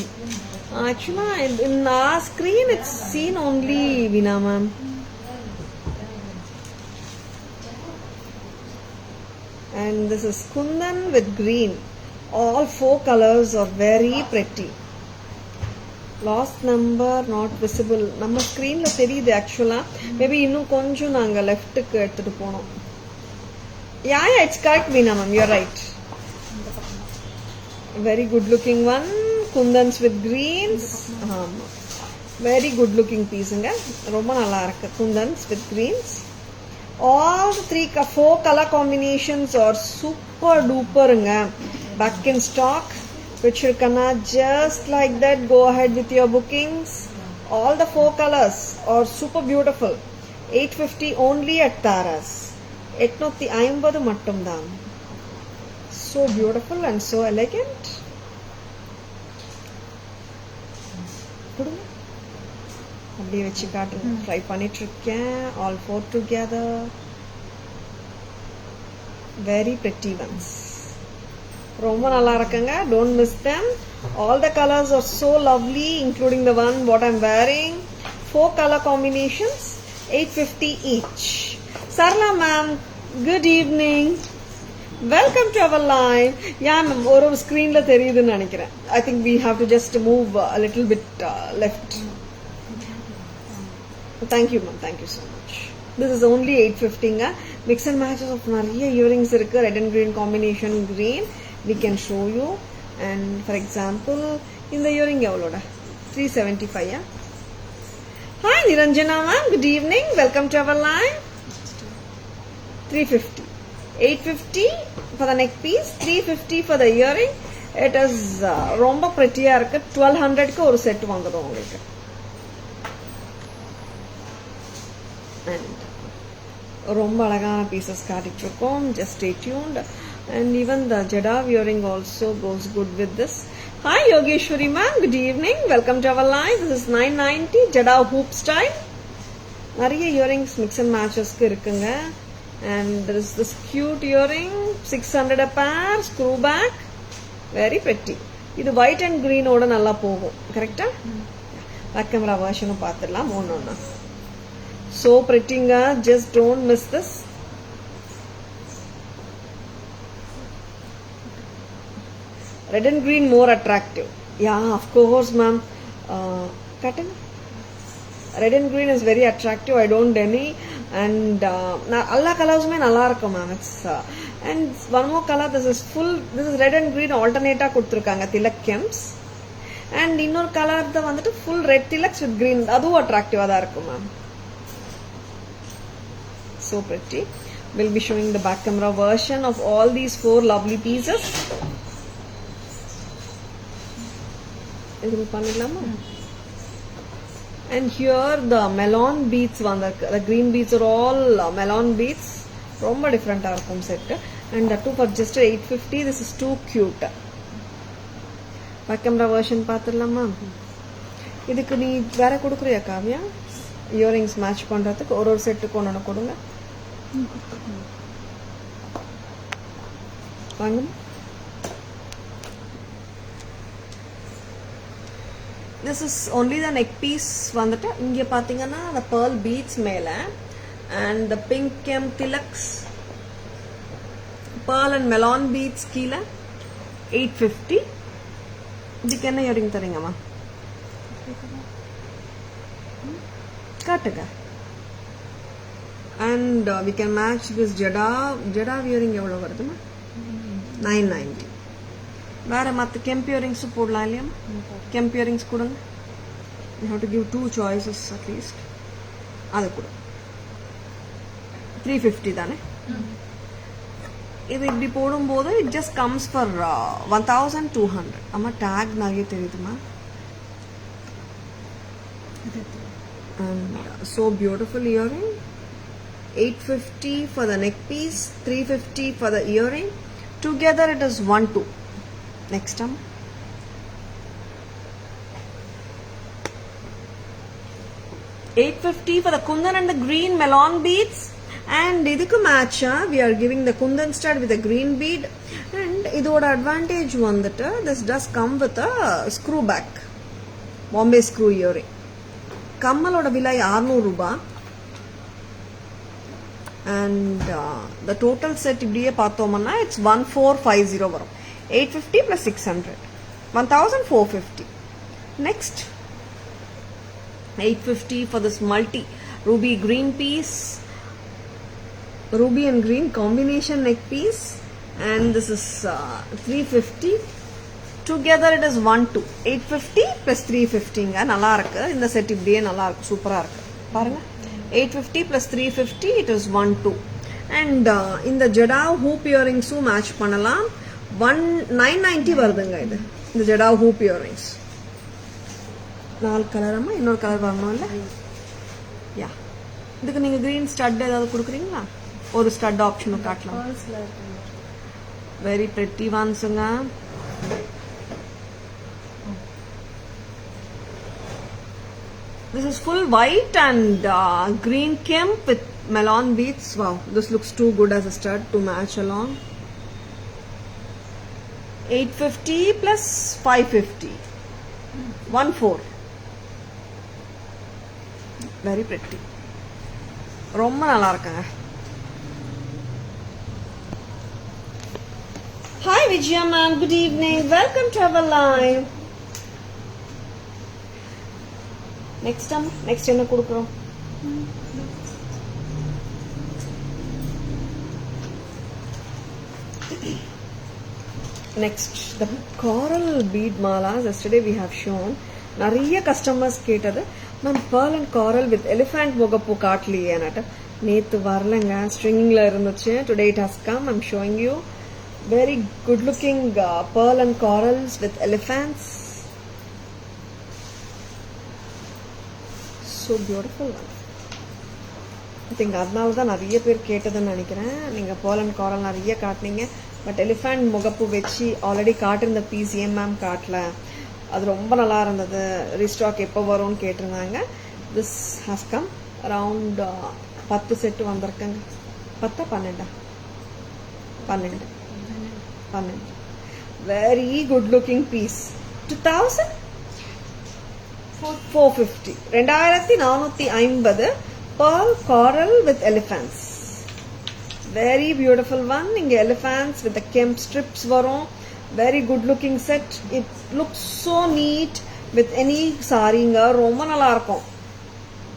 A: Actually, in our screen it's seen only, Veena ma'am. And this is kundan with green. All 4 colors are very pretty. Lost number not visible. நம்ம ஸ்கிரீன்ல தெரியுது ஆக்சுவலா. Maybe இன்னும் கொஞ்சம் நாங்க லெஃப்ட்டுக்கு எடுத்துட்டு போனோம். Yeah, it's correct, Veena ma'am. You're right. Very good looking one. Kundans with greens. Very good looking piece. ரொம்ப நல்லா இருக்கு. Kundans with greens. All 4 color combinations are super duper. Back in stock. Pichirkana, just like that, go ahead with your bookings. All the 4 colors are super beautiful. 850 only at Taras. 850 mattum dhaan. So beautiful and so elegant. அப்படியே வச்சு காட்டுங்க. Try பண்ணிட்டு இருக்கேன். All 4 together. Very pretty ones. ரொம்ப நல்லா இருக்குங்க. Don't miss them. All the colors are so lovely, including the one what I'm wearing. 4 color combinations, 850 each. Sarla ma'am, good evening. Welcome to our live. Yeah ma'am, ஒரு screenல தெரியுதுன்னு நினைக்கிறேன். I think we have to just move a little bit left. Thank you ma'am, thank you so much. This is only 850 nga. Mix and matches of நிறைய earrings இருக்கு. Red and green combination green. We can show you. And for example, இந்த earring எவ்வளோடா? 375 yeah? Hi Niranjana ma'am, good evening. Welcome to our live. 350. 850 for the neck piece, 350 for the earring. It is ரொம்ப pretty-ஆ இருக்கு. 1200க்கு ஒரு set வாங்குறோம் உங்களுக்கு. And ரொம்ப அழகான pieces காட்டிட்டு இருக்கோம். Just stay tuned. And even the Jada earring also goes good with this. Hi Yogeshwari ma'am, good evening. Welcome to our live. This is 990 Jada hoop style. நிறைய earrings mix and matchesக்கு இருக்குங்க. And there is this cute earring, 600 a pair, screw back. Very pretty. இது white and green ஓட நல்லா போகும். கரெக்ட்டா? Back camera வெர்ஷனும் பார்த்துடலாம் ஒண்ணொண்ணா. So prettyங்க. Just don't miss this. Red and green more attractive. Yeah, of course ma'am. Cotton. Red and green is very attractive. I don't any. And alla colors mein nalla irukum ma'am. It's and one more color. This is red and green alternate ah kuduthirukanga tilak kems. And innor color da vandu full red tilaks with green. Adu attractive ah da irukum ma'am. So pretty. We'll be showing the back camera version of all these 4 lovely pieces. இது பண்ணிடலாமா? And here the melon beads the green beads are all melon beads. Romba different இருக்கும் set. And that too for just 850. This is too cute. Back camera version பாத்துடலாமா? இதுக்கு நீ வேற கொடுக்குறியா Kavya? Earrings match பண்றதுக்கு ஒரு செட்டுக்கு ஒன்னு கொடுங்க. வாங்க. This is only the neck piece வந்துட்டு இங்க பாத்தீங்கன்னா the pearl beads மேல and the pink hem tilaks pearl and melon beads கீழ 850. இதுக்கு என்ன இயரிங் தரீங்கம்மா? காட்டுங்க. And we can match this jada earring எவ்வளவு வருதுமா? 990. வேற மத்த கெம்ப் இயரிங்ஸ் போடலாம் இல்லையா? கெம்ப் இயரிங்ஸ் கொடுங்க. You have to give 2 choices at least. அது கொடு. 350 தானே? இது இப்படி போடும்போது it just comes for 1200. அம்மா டேக் நிறைய தெரியுதுமா? And so beautiful earring. 850 for the neck piece, 350 for the earring. Together it is 12. Next time. 850 for the kundan and the green melon beads. And idukku match we are giving the kundan stud with a green bead. And idoda advantage vandittu this does come with a screw back Bombay screw earring. Kammaloda vilai 600 ruba. And the total set இப்படியே பார்த்தோம்னா it's 1450 வரும். 850 plus 600 1450. Next 850 for this multi ruby green piece, ruby and green combination neck piece, and this is 350. Together it is 12. 850 plus 350 நல்லா இருக்கு. இந்த set இப்படியே நல்லா இருக்கு, சூப்பரா இருக்கு பாருங்க. 850 plus 350 it is 12. And இந்த ஜடா hoop earrings match பண்ணலாம். 990 வருதுங்க இது. இந்த ஜடா hoop earrings. 4 கலரமா இன்னொரு கலர் வரணும்ல? யா. இதுக்கு நீங்க green stud ஏதாவது கொடுக்குறீங்களா? ஒரு stud ஆப்ஷன் காட்டலாம். Very pretty onesங்க. This is full white and green kemp with melon beads. Wow, this looks too good as a stud to match along. 850 plus 550. 14. Very pretty. ரொம்ப நல்லா இருக்குங்க. Hi Vijaya ma'am, good evening. Welcome to our live. Next என்ன கொடுக்குறோம்? Next the coral bead malas. Yesterday we have shown. நிறைய customers கேட்டது ma'am pearl and coral with elephant முகப்பு காட்டலையே நட்ட. நேத்து வரலங்க, ஸ்ட்ரிங்ல இருந்துச்சு. Today it has come. I'm showing you very good looking pearl and corals with elephants. So beautiful one. I think அதனால தான் நிறைய பேர் கேட்டதுன்னு நினைக்கிறேன். நீங்க pearl and coral நிறைய காட்டுனீங்க. பட் எலிஃபண்ட் முகப்பு வச்சு ஆல்ரெடி காட்டிருந்த பீஸ் ஏன் மேம் காட்டல, அது ரொம்ப நல்லா இருந்தது, ரீஸ்டாக் எப்போ வரும்னு கேட்டிருந்தாங்க. This has come around 10 set வந்திருக்குங்க. 10 12 very good looking piece. 2450 2450 pearl coral with elephants. Very beautiful one. Inga elephants with the kemp strips varum. Very good looking set. It looks so neat with any saringa. Romba nalla irukum.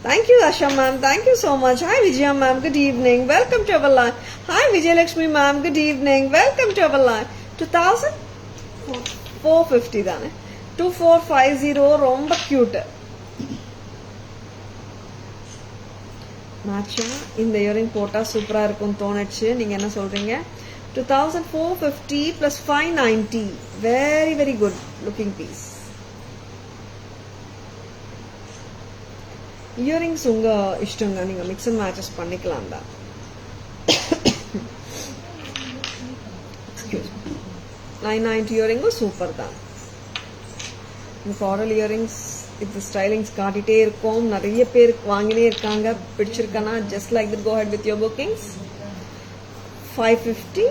A: Thank you Asha ma'am, thank you so much. Hi Vijaya ma'am, good evening, welcome to our live. Hi Vijay Lakshmi ma'am, good evening, welcome to our live. 2450 தானே. 2450 ரொம்ப cute. மேட்சா இந்த earring போட்டா சூப்பரா இருக்கும் தோணுச்சு. நீங்க என்ன சொல்றீங்க? 2450 plus 590. Very very good looking piece. Earrings உங்கள் இஷ்டங்க, நீங்கள் மிக்ஸ் அண்ட் மேட்சஸ் பண்ணிக்கலாம் தான். 990 இயரிங்கும் சூப்பர் தான். இந்த காரல் இயரிங்ஸ் இது ஸ்டைலிங்ஸ் காட்டிகிட்டே இருக்கும், நிறைய பேர் வாங்கினே இருக்காங்க. பிடிச்சிருக்கானா just like that go ahead with your bookings. 550,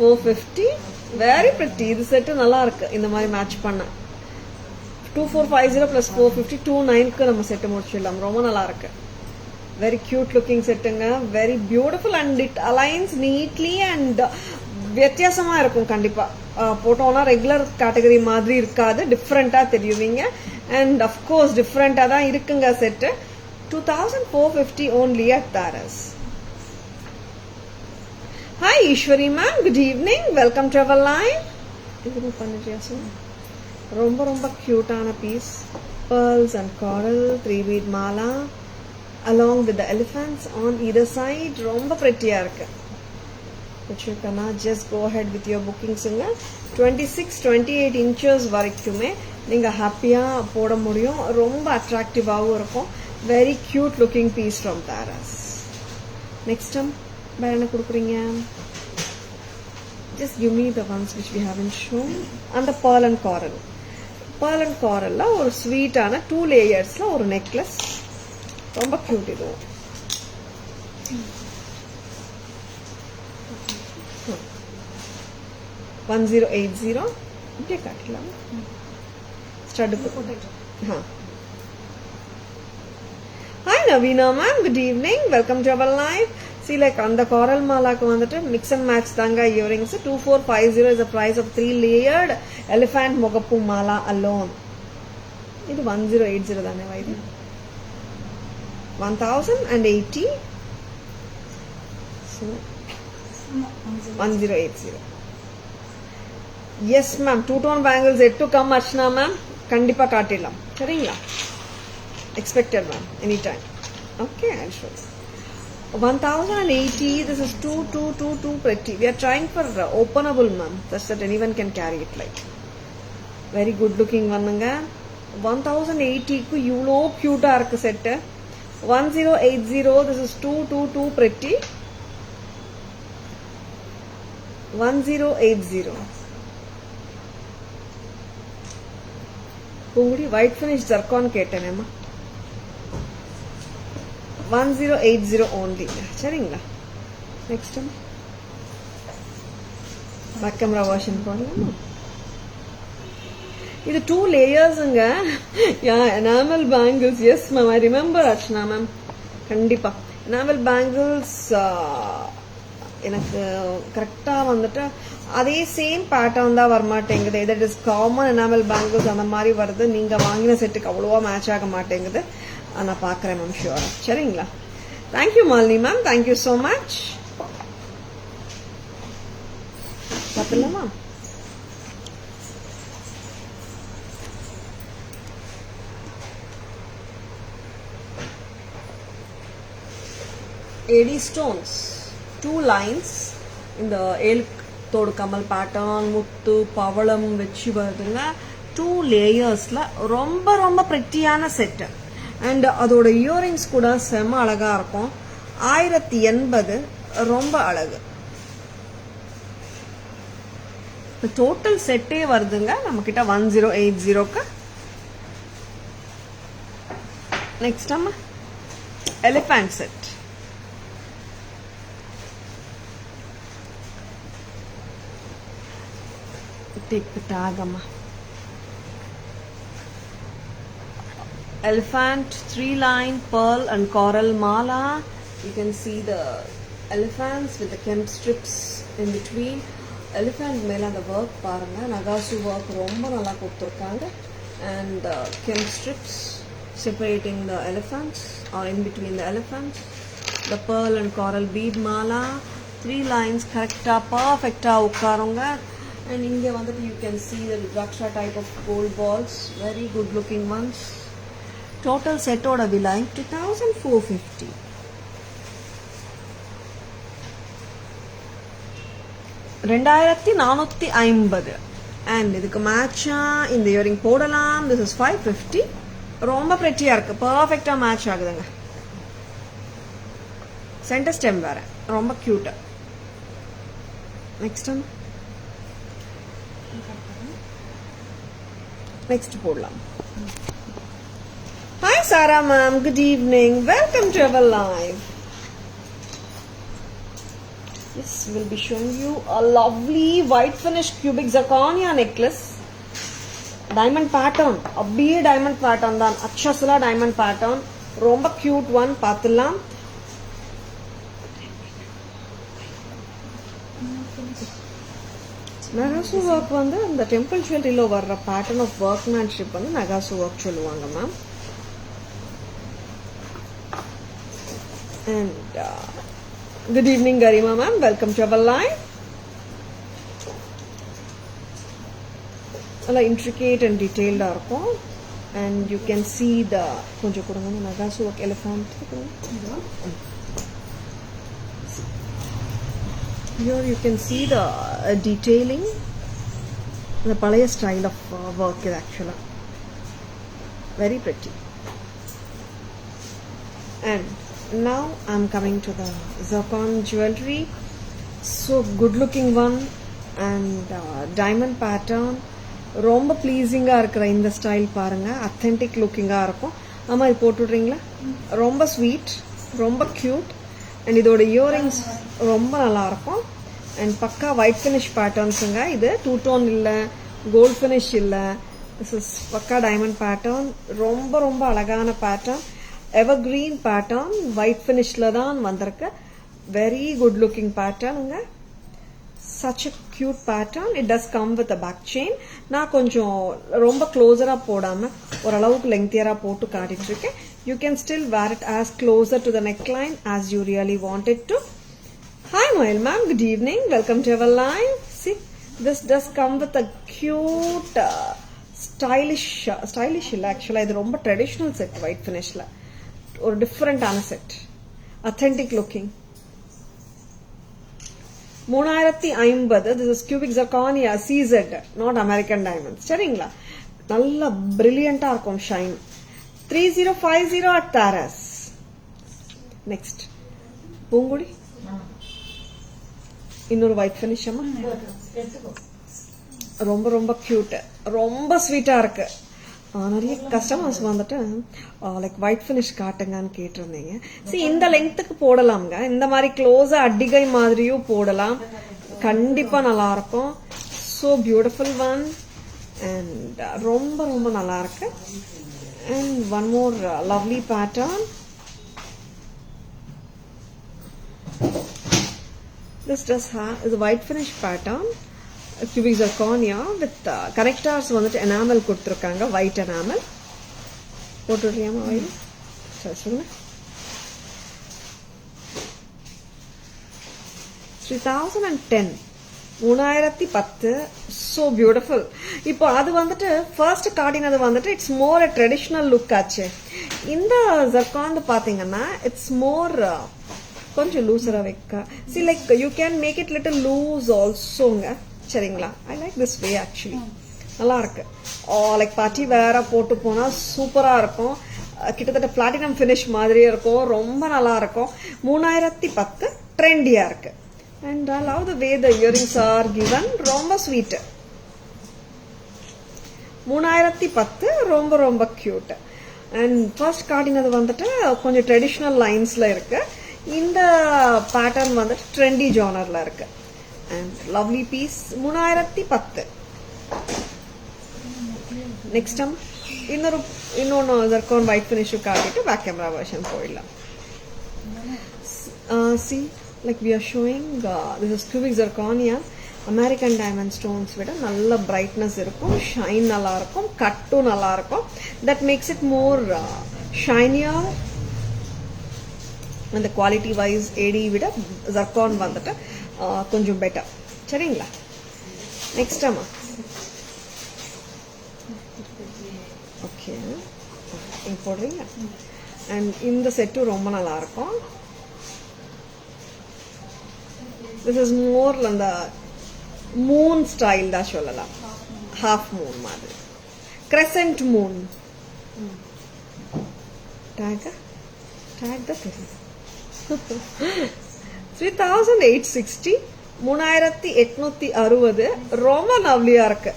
A: 450, very pretty. இது செட்டு நல்லா இருக்கு இந்த மாதிரி மேட்ச் பண்ண. 2450 + 450 29க்கு நம்ம செட்டு முடிச்சிடலாம். ரொம்ப நல்லா இருக்கு. வெரி கியூட் லுக்கிங் செட்டுங்க, very beautiful and it aligns neatly and வித்தியாசமா இருக்கும். கண்டிப்பா போட்டோம்னா ரெகுலர் கேட்டகரி மாதிரி இருக்காது, டிஃப்ரெண்டா தெரியுவீங்க. அண்ட் அஃப்கோர்ஸ் டிஃப்ரெண்டா தான் இருக்குங்க set. 2450 only at Taras. Hi Ishwari ma'am, good evening, welcome to our live. இது பண்ணிட்டியா சார்? ரொம்ப ரொம்ப கியூட்டான piece, pearls and coral 3 bead mala along with the elephants on either side. ரொம்ப pretty-ஆ இருக்கு. பிடிச்சிருக்கனா just go ahead with your bookings. 26-28 inches வரைக்குமே நீங்க ஹாப்பியா போட முடியும். ரொம்ப அட்ராக்டிவாகவும் இருக்கும். Very cute looking piece from Taras. Next time வேற என்ன கொடுக்குறீங்க? Just give me the ones which we haven't shown. And the pearl and coral. Pearl and coral ஒரு ஸ்வீட்டான 2 லேயர்ஸ்ல ஒரு நெக்லஸ். ரொம்ப கியூட் இது. $1080 இப்படியே காட்டலாம். ஸ்டட் போட்டு. Hi Navina ma'am, good evening, welcome to our live. See like அந்த coral மாலாக்கு வந்துட்டு mix and match தாங்க earrings. 2450 is the price of 3 layered elephant முகப்பு மாலா alone. இது 1080 தானே வைது? 1080. So 1080. Yes ma'am, two tone bangles yet to come Archana ma'am. கண்டிப்பா காட்டிடலாம். சரிங்களா? Expected ma'am, anytime. Okay, I'll show you. 1080, this is too pretty. We are trying for openable ma'am, such that anyone can carry it like. Very good looking one. 1080 ku இவ்ளோ cute-ஆ இருக்கு set. 1080, this is too pretty. 1080. Poongudi white finish zircon கேட்டேனேம்மா. 1080 only. சரிங்களா? Next time back camera version போடலாமா? இது 2 லேயர்ஸ்ங்க. Yeah, enamel bangles. Yes ma'am, I remember Archana ma'am. கண்டிப்பா enamel bangles எனக்கு கரெக்டா வந்துட்டு அதே சேம் பேட்டர்ன் தான் வரமாட்டேங்குது. That is common enamel bangles அந்த மாதிரி வருது. நீங்க வாங்கின செட்டுக்கு அவ்வளோவா மேட்ச் ஆக மாட்டேங்குது. நான் பார்க்குறேன் மேம், ஷுவரா. சரிங்களா? Thank you Malini ma'am, thank you so much. பார்த்துலாமா? AD stones, 2 lines இந்த ஏழுத்தோடு கமல் பேட்டர்ன் முத்து பவளம் வச்சு வருதுங்க. 2 லேயர்ஸ்ல ரொம்ப ரொம்ப பிரிட்டியான செட்டு. அண்ட் அதோட இயரிங்ஸ் கூட செம்ம அழகா இருக்கும். 1080 ரொம்ப அழகு. டோட்டல் செட்டே வருதுங்க நம்ம கிட்ட 1080க்கு. நெக்ஸ்ட் நம்ம elephant set. Take the tag, Amma. Elephant 3-line pearl and coral mala. You can see the elephants with the kemp strips in between. Elephant mela the work paranga nagasu work romba nalla kodthirukanga, and kemp strips separating the elephants or in between the elephants. The pearl and coral bead mala, 3 lines correcta perfecta ukkarunga. And in the one you can see the Rudraksha type of gold balls, very good looking ones. Total set oda vilai 2450. $2450. And இதுக்கு மேட்சா இந்த earring போடலாம். This is 550. ரொம்ப pretty-ஆ இருக்கு. perfect-ஆ match ஆகுதுங்க. Centre stem வேற ரொம்ப cute. Next போடலாம். Hi Sarah ma'am, good evening. Welcome to our live. Yes, we'll be showing you a lovely white finish cubic zirconia necklace. Diamond pattern, அப்படியே diamond pattern தான். அச்சசலா diamond pattern. ரொம்ப cute one பார்த்துலாம். நகாசு work வந்து அந்த temple ஜுவல்லரியில வர்ற pattern of workmanship வந்து நகாசு work சொல்லுவாங்க ma'am. And good evening Garima ma'am, welcome to our live. Alla intricate and detailed ah irukum, and you can see the konja kodunga nagasu work elephant. Here you can see the detailing, the palaya style of work is actually very pretty. And now I'm coming to the zircon jewelry. So good looking one, and diamond pattern. ரொம்ப ப்ளீஸிங்கா இருக்கிற இந்த style பாருங்க. Authentic லுக்கிங்கா இருக்கும். ஆமா, இது போட்டுடுறீங்களா? ரொம்ப sweet, ரொம்ப cute. And இதோட இயரிங்ஸ் ரொம்ப நல்லா இருக்கும். அண்ட் பக்கா ஒயிட் ஃபினிஷ் பேட்டர்ன்ஸுங்க. இது டூ டோன் இல்லை, கோல்ட் ஃபினிஷ் இல்லை. This is pakka diamond pattern. ரொம்ப ரொம்ப அழகான பேட்டர்ன். evergreen pattern, white finishல தான் வந்திருக்கு. very good looking patternங்க. such a cute pattern. it does come with a back chain. நான் கொஞ்சம் ரொம்ப க்ளோஸரா போடாம ஓரளவுக்கு லெங்தியரா போட்டு காட்டிட்டு இருக்கேன். you can still wear it as closer to the neckline as you really want it to. Hi Noel ma'am, good evening, welcome to our live. See, this does come with a cute stylish இல்ல, actually இது ரொம்ப traditional set white finishல. ஒரு டிஃபரண்டான set, authentic looking. 3050. this is cubic zirconia CZ, not American diamonds. சரிங்களா? நல்ல பிரில்லியண்டா இருக்கும் shine. 3050 at Taras. Next Poongudi. இன்னொரு ஒயிட் ஃபினிஷ். அம்மா ரொம்ப ரொம்ப கியூட், ரொம்ப ஸ்வீட்டா இருக்கு. நிறைய கஸ்டமர்ஸ் வந்துட்டு லைக் ஒயிட் ஃபினிஷ் காட்டுங்கன்னு கேட்டிருந்தீங்க. சரி, இந்த லெங்க்த்துக்கு போடலாம்ங்க. இந்த மாதிரி க்ளோஸா அடிகை மாதிரியும் போடலாம். கண்டிப்பா நல்லா இருக்கும். ஸோ பியூட்டிஃபுல் ஒன், அண்ட் ரொம்ப ரொம்ப நல்லா இருக்கு. And one more lovely pattern. This does have is a white finish pattern, cubic zirconia with connectors வந்துட்டு enamel கொடுத்திருக்காங்க, white enamel. போட்டுறியாமா வைரு? சரி சொல்லுங்க. 3010. 3010. so beautiful. இப்போ அது வந்துட்டு ஃபர்ஸ்ட் காட்டினது வந்துட்டு it's more a traditional look ஆச்சு. இந்த zircon பாத்தீங்கன்னா இட்ஸ் மோர் கொஞ்சம் லூசரா வைக்க. see like you can make it little loose alsoங்க. சரிங்களா? I like this way actually. நல்லா இருக்கு. லைக் பார்ட்டி வேற போட்டு போனா சூப்பரா இருக்கும். கிட்டத்தட்ட பிளாட்டினம் ஃபினிஷ் மாதிரியே இருக்கும். ரொம்ப நல்லா இருக்கும். 3010 ட்ரெண்டியா இருக்கு. And I love the way the earrings are given. ரொம்ப ஸ்வீட். 3010 ரொம்ப ரொம்ப கியூட். அண்ட் ஃபர்ஸ்ட் காட்டினது வந்துட்டு கொஞ்சம் ட்ரெடிஷ்னல் லைன்ஸ்ல இருக்கு. இந்த பேட்டர்ன் வந்துட்டு ட்ரெண்டி ஜானர்ல இருக்கு. And lovely piece. 3010. நெக்ஸ்ட் இன்னொன்னு zircon white finish காட்டிட்டு பேக் கேமரா வெர்ஷன் போயிடலாம். see like we are showing this is cubic zirconia. American diamond stones விட நல்ல brightness இருக்கும், ஷைன் நல்லா இருக்கும், கட்டும் நல்லா இருக்கும். that makes it more shinier. அந்த குவாலிட்டி வைஸ் ஏடி விட zircon வந்துட்டு கொஞ்சம் பெட்டர். சரிங்களா? நெக்ஸ்ட் அம்மா ஓகே போடுறீங்க. அண்ட் இந்த செட்டும் ரொம்ப நல்லா இருக்கும். திஸ் இஸ் மோர் அந்த மூன் ஸ்டைல் தான் சொல்லலாம். half moon மாதிரி, crescent moon. Tag the 3860 3860 ரொம்ப லவ்லியா இருக்கு.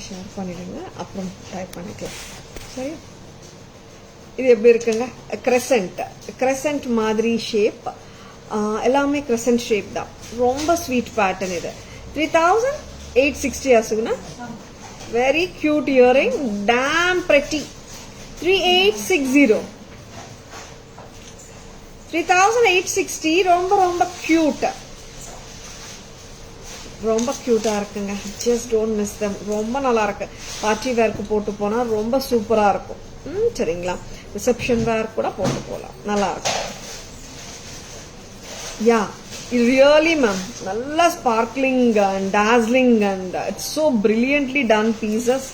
A: ஷேர் பண்ணிடுங்க, அப்புறம் டைப் பண்ணிக்கலாம். சரி, இது எப்படி இருக்குங்க? கிரெசன்ட் மாதிரி ஷேப், எல்லாமே கிரெசன்ட் ஷேப் தான். ரொம்ப ஸ்வீட் பேட்டர்ன். இது 3860 ஆசுகுனா. Very cute earring, damn pretty. 3860 3860 ரொம்ப ரொம்ப கியூட், ரொம்ப கியூட்டா இருக்குங்க. Just don't miss them. ரொம்ப நல்லா இருக்கு. பார்ட்டி வேர்க்கு போட்டு போனா ரொம்ப சூப்பரா இருக்கும். சரிங்களா? ரிசப்ஷன் வேர் கூட போட்டு போகலாம், நல்லா இருக்கும். யா, இது ரியலி மேம் நல்லா sparkling and dazzling and it's so brilliantly done pieces.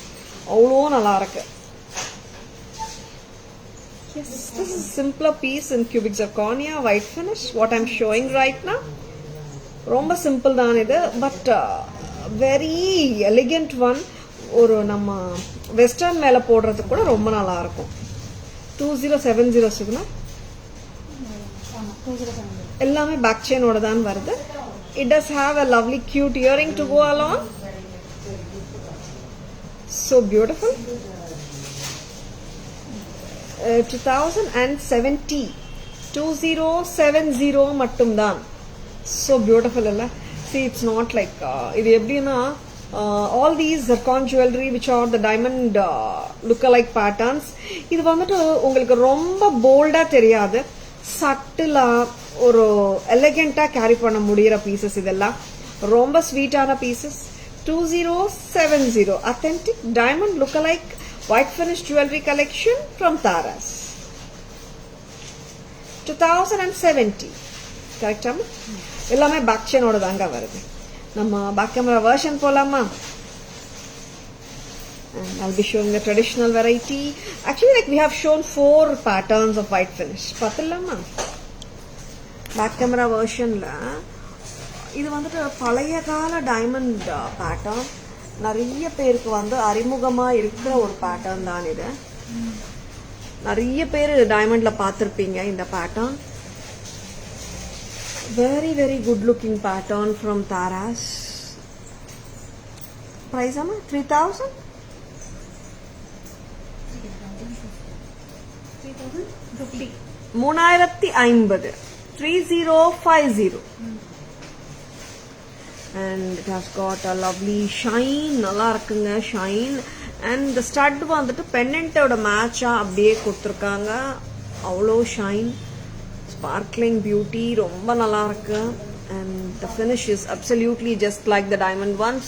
A: அவ்வளோ நல்லா இருக்கு. Yes, this is simpler piece in cubic zirconia white finish what I'm showing right now. ரொம்ப சிம்பிள் தான் இது, பட் வெரி எலிகென்ட் ஒன். ஒரு நம்ம western மேல போடுறதுக்கு கூட ரொம்ப நல்லா இருக்கும். 2070 சுகுனா. எல்லாமே பேக் செயினோட தான் வருது. It does have a lovely cute earring to go along. So beautiful. 2070 மட்டும் தான். So beautiful alla. See, it's not like இது எப்படின்னா all these zircon jewelry which are the diamond look-alike patterns, இது வந்துட்டு உங்களுக்கு ரொம்ப போல்டா தெரியாது, சட்டிலா ஒரு எலிகென்ட்டா கேரி பண்ண முடியற பீசஸ். இதெல்லாம் ரொம்ப ஸ்வீட்டான pieces. 2070 authentic diamond look-alike white finish jewelry collection from Taras. 2070 கரெக்டா? எல்லாமே பேக் செயினோட தாங்க வருது. நம்ம பேக் கேமரா வெர்ஷன் போலாமா? And I'll be showing the traditional variety. Actually, like we have shown 4 patterns of white finish. பாத்தலாமா? பேக் கேமரா வெர்ஷன்ல இது வந்துட்டு பழைய கால டைமண்ட் பேட்டர்ன். நிறைய பேருக்கு வந்து அறிமுகமா இருக்கிற ஒரு பேட்டர்ன் தான் இது. நிறைய பேர் டைமண்ட்ல பார்த்திருப்பீங்க இந்த pattern. Very very good looking pattern from Taras. Price ama 3000 3050 3050 and it has got a lovely shine. நல்லா இருக்குங்க shine. and the stud வந்துட்டு pendant ஓட மேட்சா அப்படியே கொடுத்திருக்காங்க. அவ்வளோ shine, sparkling beauty, ரொம்ப நல்லா இருக்கு. and the finish is absolutely just like the diamond ones.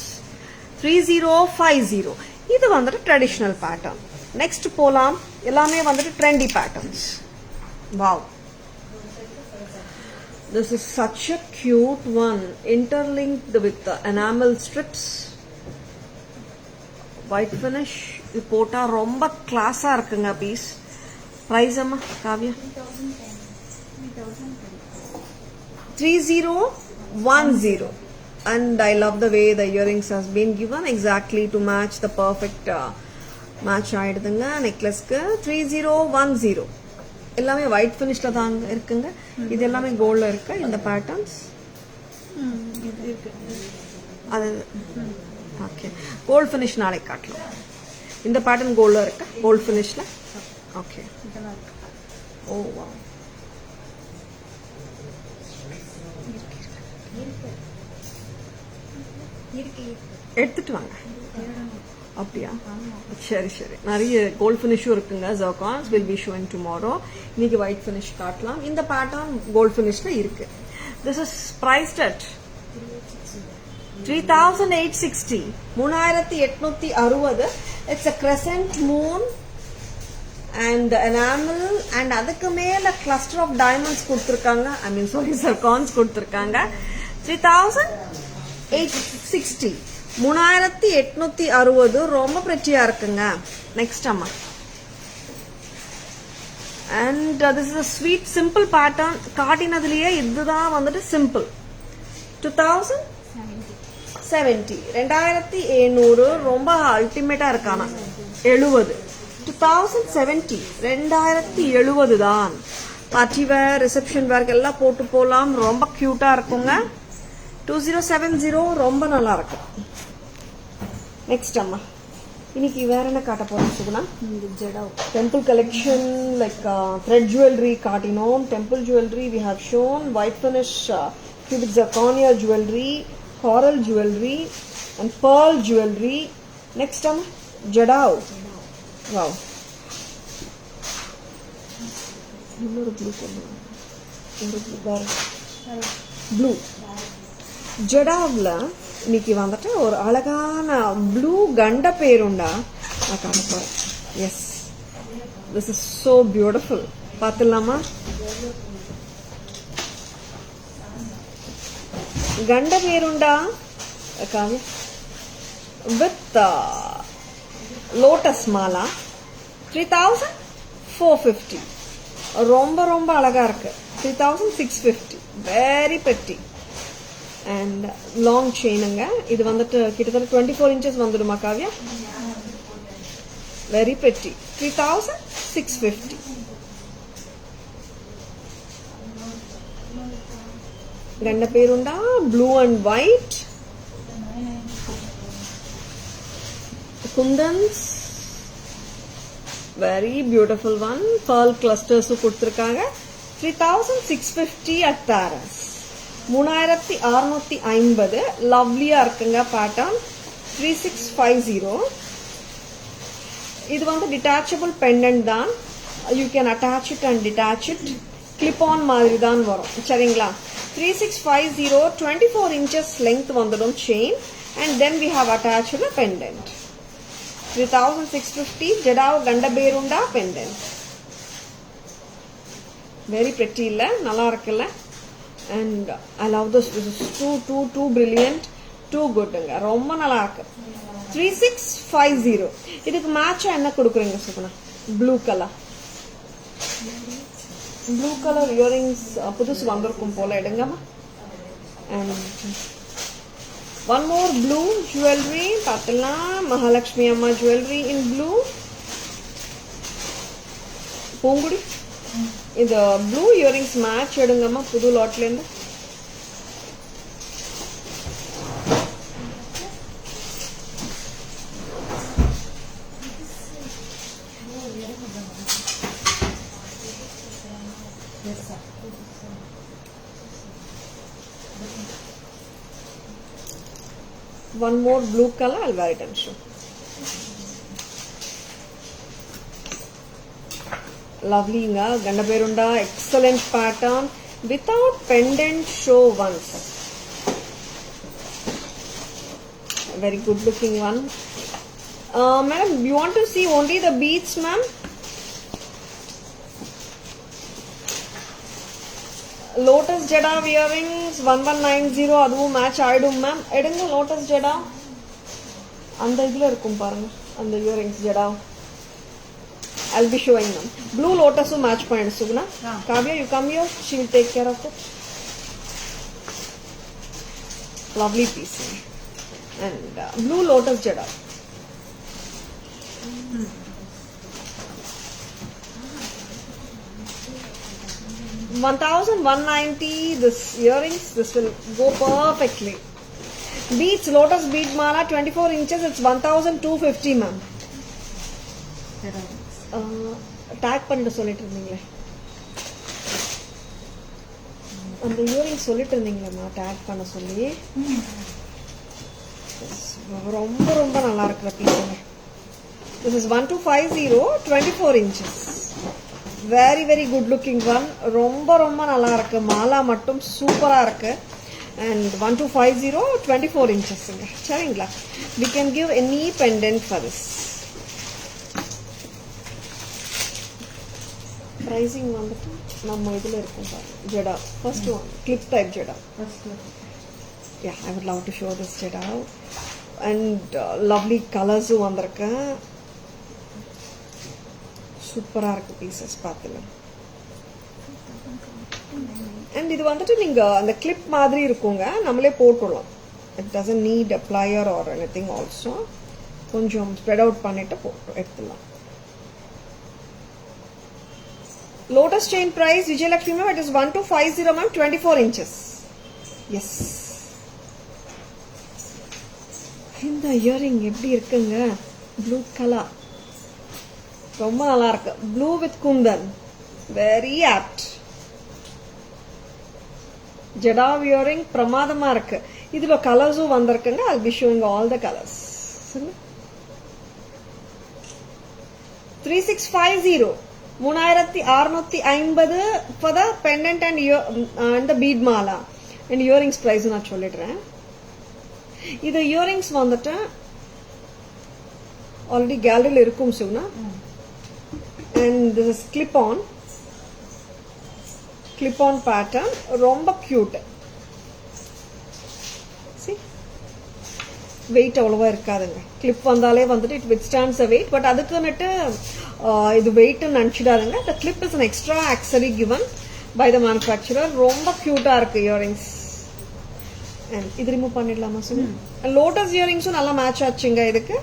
A: 3050 இது வந்துட்டு traditional pattern. next போலாம். எல்லாமே வந்துட்டு trendy patterns. wow, this is such a cute one, interlinked with the enamel strips, white finish. இது போட்டா ரொம்ப கிளாஸா இருக்குங்க பீஸ். price அம்மா Kavya? 3010. and I love the way the earrings has been given exactly to match the perfect match ஆயிடுதுங்க நெக்லஸ்க்கு. 3010 எல்லாமே white finishல தான் இருக்குங்க. இது எல்லாமே கோல்ட்ல இருக்கு இந்த பேட்டர்ன்ஸ். அது ஓகே, கோல்ட் ஃபினிஷ் நாளைக்கு காட்டலாம். இந்த பேட்டர்ன் கோல்ட்ல இருக்கு, கோல்ட் ஃபினிஷ்ல. ஓகே, ஓ வாவ், எடுத்துட்டு வாங்க. அப்படியா? சரி சரி, நிறைய கோல்ட் ஃபினிஷும் இருக்குங்க. ஜர்கான்ஸ் வில் பி ஷோயிங் டுமாரோ. இன்னைக்கு ஒயிட் ஃபினிஷ் காட்டலாம். இந்த பேட்டர்ன் கோல்ட் ஃபினிஷ்ல இருக்கு. This is priced at 3860 3860. It's a crescent moon and enamel and அதுக்கு மேல cluster of diamonds கொடுத்திருக்காங்க. I mean sorry, zircons கொடுத்திருக்காங்க. 3860 3860 ரொம்ப பிரெட்டியா இருக்குங்க. நெக்ஸ்ட் அம்மா and this is a sweet simple pattern. காட்டினதுலயே இதுதான் வந்துட்டு simple. 2070 2700 ரொம்ப அல்டிமேட்டா இருக்கானா 70 2070 2070 தான். பார்ட்டி வேர் ரிசப்ஷன் வேர் எல்லாம் போட்டு போலாம். ரொம்ப கியூட்டா இருக்குங்க. 2070 ரொம்ப நல்லா இருக்கும். நெக்ஸ்ட் அம்மா இன்னைக்கு வேற என்ன காட்ட போறோம் Suguna? Temple collection like thread jewelry காட்டினோம். Temple jewelry we have shown white finish cubic zirconia jewelry, coral jewelry and pearl jewelry. Next அம்மா ஜடாவ். wow இன்னொரு ப்ளூ ப்ளூ ஜடாவ்ல இன்னைக்கு வந்துட்டு ஒரு அழகான ப்ளூ கண்ட பேருண்டா நான் காட்ட போறேன். Yes this is so beautiful. பார்த்துலாமா? Ganda Berunda with lotus Mala 3450. ரொம்ப ரொம்ப அழகா இருக்கு. 3650 வெரி பெட்டி அண்ட் லாங் செயினுங்க. இது வந்துட்டு கிட்டத்தட்ட 24 இன்ச்சஸ் வந்துடுமா காவியா? வெரி பெட்டி 3650. கண்ட Berunda blue and white kundans very beautiful one. pearl clusters கொடுத்திருக்காங்க. 3650 at Taras. 3650 லவ்லியா இருக்குங்க பேட்டர்ன். 3650. இது வந்து டிட்டாச்சபிள் பெண்டன்ட் தான். You can attach it and detach it. Clip on மாதிரி தான் வரும். சரிங்களா? 3650 24 inches length வந்துடும் chain and then we have attached the pendant. 3650 jadau கண்ட பேருண்டா pendant. very pretty இல்ல? நல்லா இருக்குல்ல? and I love this. This is too brilliant, too good. ரொம்ப நல்லா இருக்கு. 3650. இதுக்கு மேட்சா என்ன கொடுக்குறீங்க சுகுணா? ப்ளூ கலர் இயரிங்ஸ் புதுசு வந்திருக்கும் போல எடுங்கம்மா. and one more blue jewelry பார்க்கலாம். மகாலட்சுமி அம்மா jewelry in blue. பூங்குடி இந்த ப்ளூ இயரிங்ஸ் மேட்ச் எடுங்கம்மா புது லாட்ல இருந்து. one more blue color. I'll wear it and show. lovely nga ganda perunda excellent pattern without pendant. show once. very good looking one. Madam, you want to see only the beads ma'am? lotus jada earrings 1190 அதுவு match ஆயிடும் ma'am. எடுங்க lotus jada. அந்த இதுல இருக்கும் பாருங்க அந்த earrings jada. I'll be showing them. blue lotus match பண்ணிடு Suguna. Kavya, you come here. She will take care of it. lovely piece. and blue lotus jada. 1190 this earrings. This will go perfectly. beads lotus bead mala 24 inches. It's 1250 ma'am. tag பண்ணிட்டு சொல்லிட்டு இருந்தீங்களே அந்த earring சொல்லிட்டு இருந்தீங்களா take பண்ண சொல்லி. ரொம்ப ரொம்ப நல்லா இருக்கிற பீஸுங்க. This is 1250 24 inches. very very good looking one. ரொம்ப ரொம்ப நல்லா இருக்கு. மாலா மட்டும் சூப்பரா இருக்கு. and 1250 24 inches. சரிங்களா? we can give any pendant for this. pricing வந்துட்டு நம்ம இதுல இருக்கும் பாருங்க. ஜடா first one clip type Jata. yeah, I would love to show this Jata. and lovely colors வந்திருக்கு. சூப்பரா இருக்கு பீசஸ் பார்த்துலாம். அண்ட் இது வந்துட்டு நீங்க அந்த கிளிப் மாதிரி இருக்குங்க, நம்மளே போட்டுடலாம். It doesn't need a plier or anything also. கொஞ்சம் ஸ்ப்ரெட் அவுட் பண்ணிட்டு எடுத்துடலாம். Lotus chain price Vijayalakshmi ma'am, it is 1250 ma'am, 24 inches. Yes. இந்த இயரிங் எப்படி இருக்குங்க, ப்ளூ கலர் ரொம்ப நல்லா இருக்கு. Blue with kundan, very apt. Jadau earring பிரமாதமா இருக்கு. இதுல கலர்ஸும் வந்திருக்குங்க. I'll be showing all the colors. 3650 3650 for the pendant and the bead mala and earrings price நான் சொல்லிடுறேன். இது இயரிங்ஸ் வந்துட்டு ஆல்ரெடி கேலரியில் இருக்கும் Suguna. and this is clip on pattern, ரொம்ப cute. see, weight அவ்வளவா இருக்காதுங்க. கிளிப் வந்தாலே வந்துட்டு it withstands the weight, but அதுக்குன்னுட்டு இது வெயிட் நினைச்சிடாதுங்க. the clip is an extra accessory given by the manufacturer. ரொம்ப கியூட்டா இருக்கு இயரிங்ஸ். இது ரிமூவ் பண்ணிடலாமா சார்? லோட்டஸ் இயரிங்ஸும் நல்லா மேட்ச் ஆச்சுங்க. இதுக்கு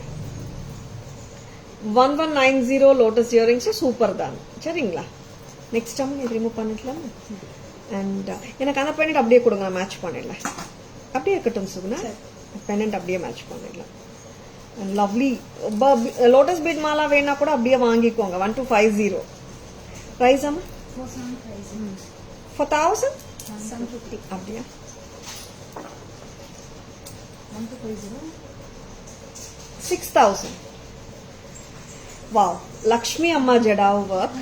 A: 1190 லோட்டஸ் இயரிங்ஸ் சூப்பர் தான். சரிங்களா, நெக்ஸ்ட் டைம் இது ரிமூவ் பண்ணிடலாம். அண்ட் எனக்கு அந்த பெண்டன்ட் அப்படியே கொடுங்க, நான் மேட்ச் பண்ணிடலாம். அப்படியே இருக்கட்டும் சுகுணா, பெண்டன்ட் அப்படியே மேட்ச் பண்ணிடலாம். லவ்லி லோட்டஸ் பீட் மாலா வேணா கூட அப்படியே வாங்கிக்கோங்க. 1250 பிரைஸ் ஆமா 4750 அப்படியா 6000. wow, Lakshmi Amma Jadao work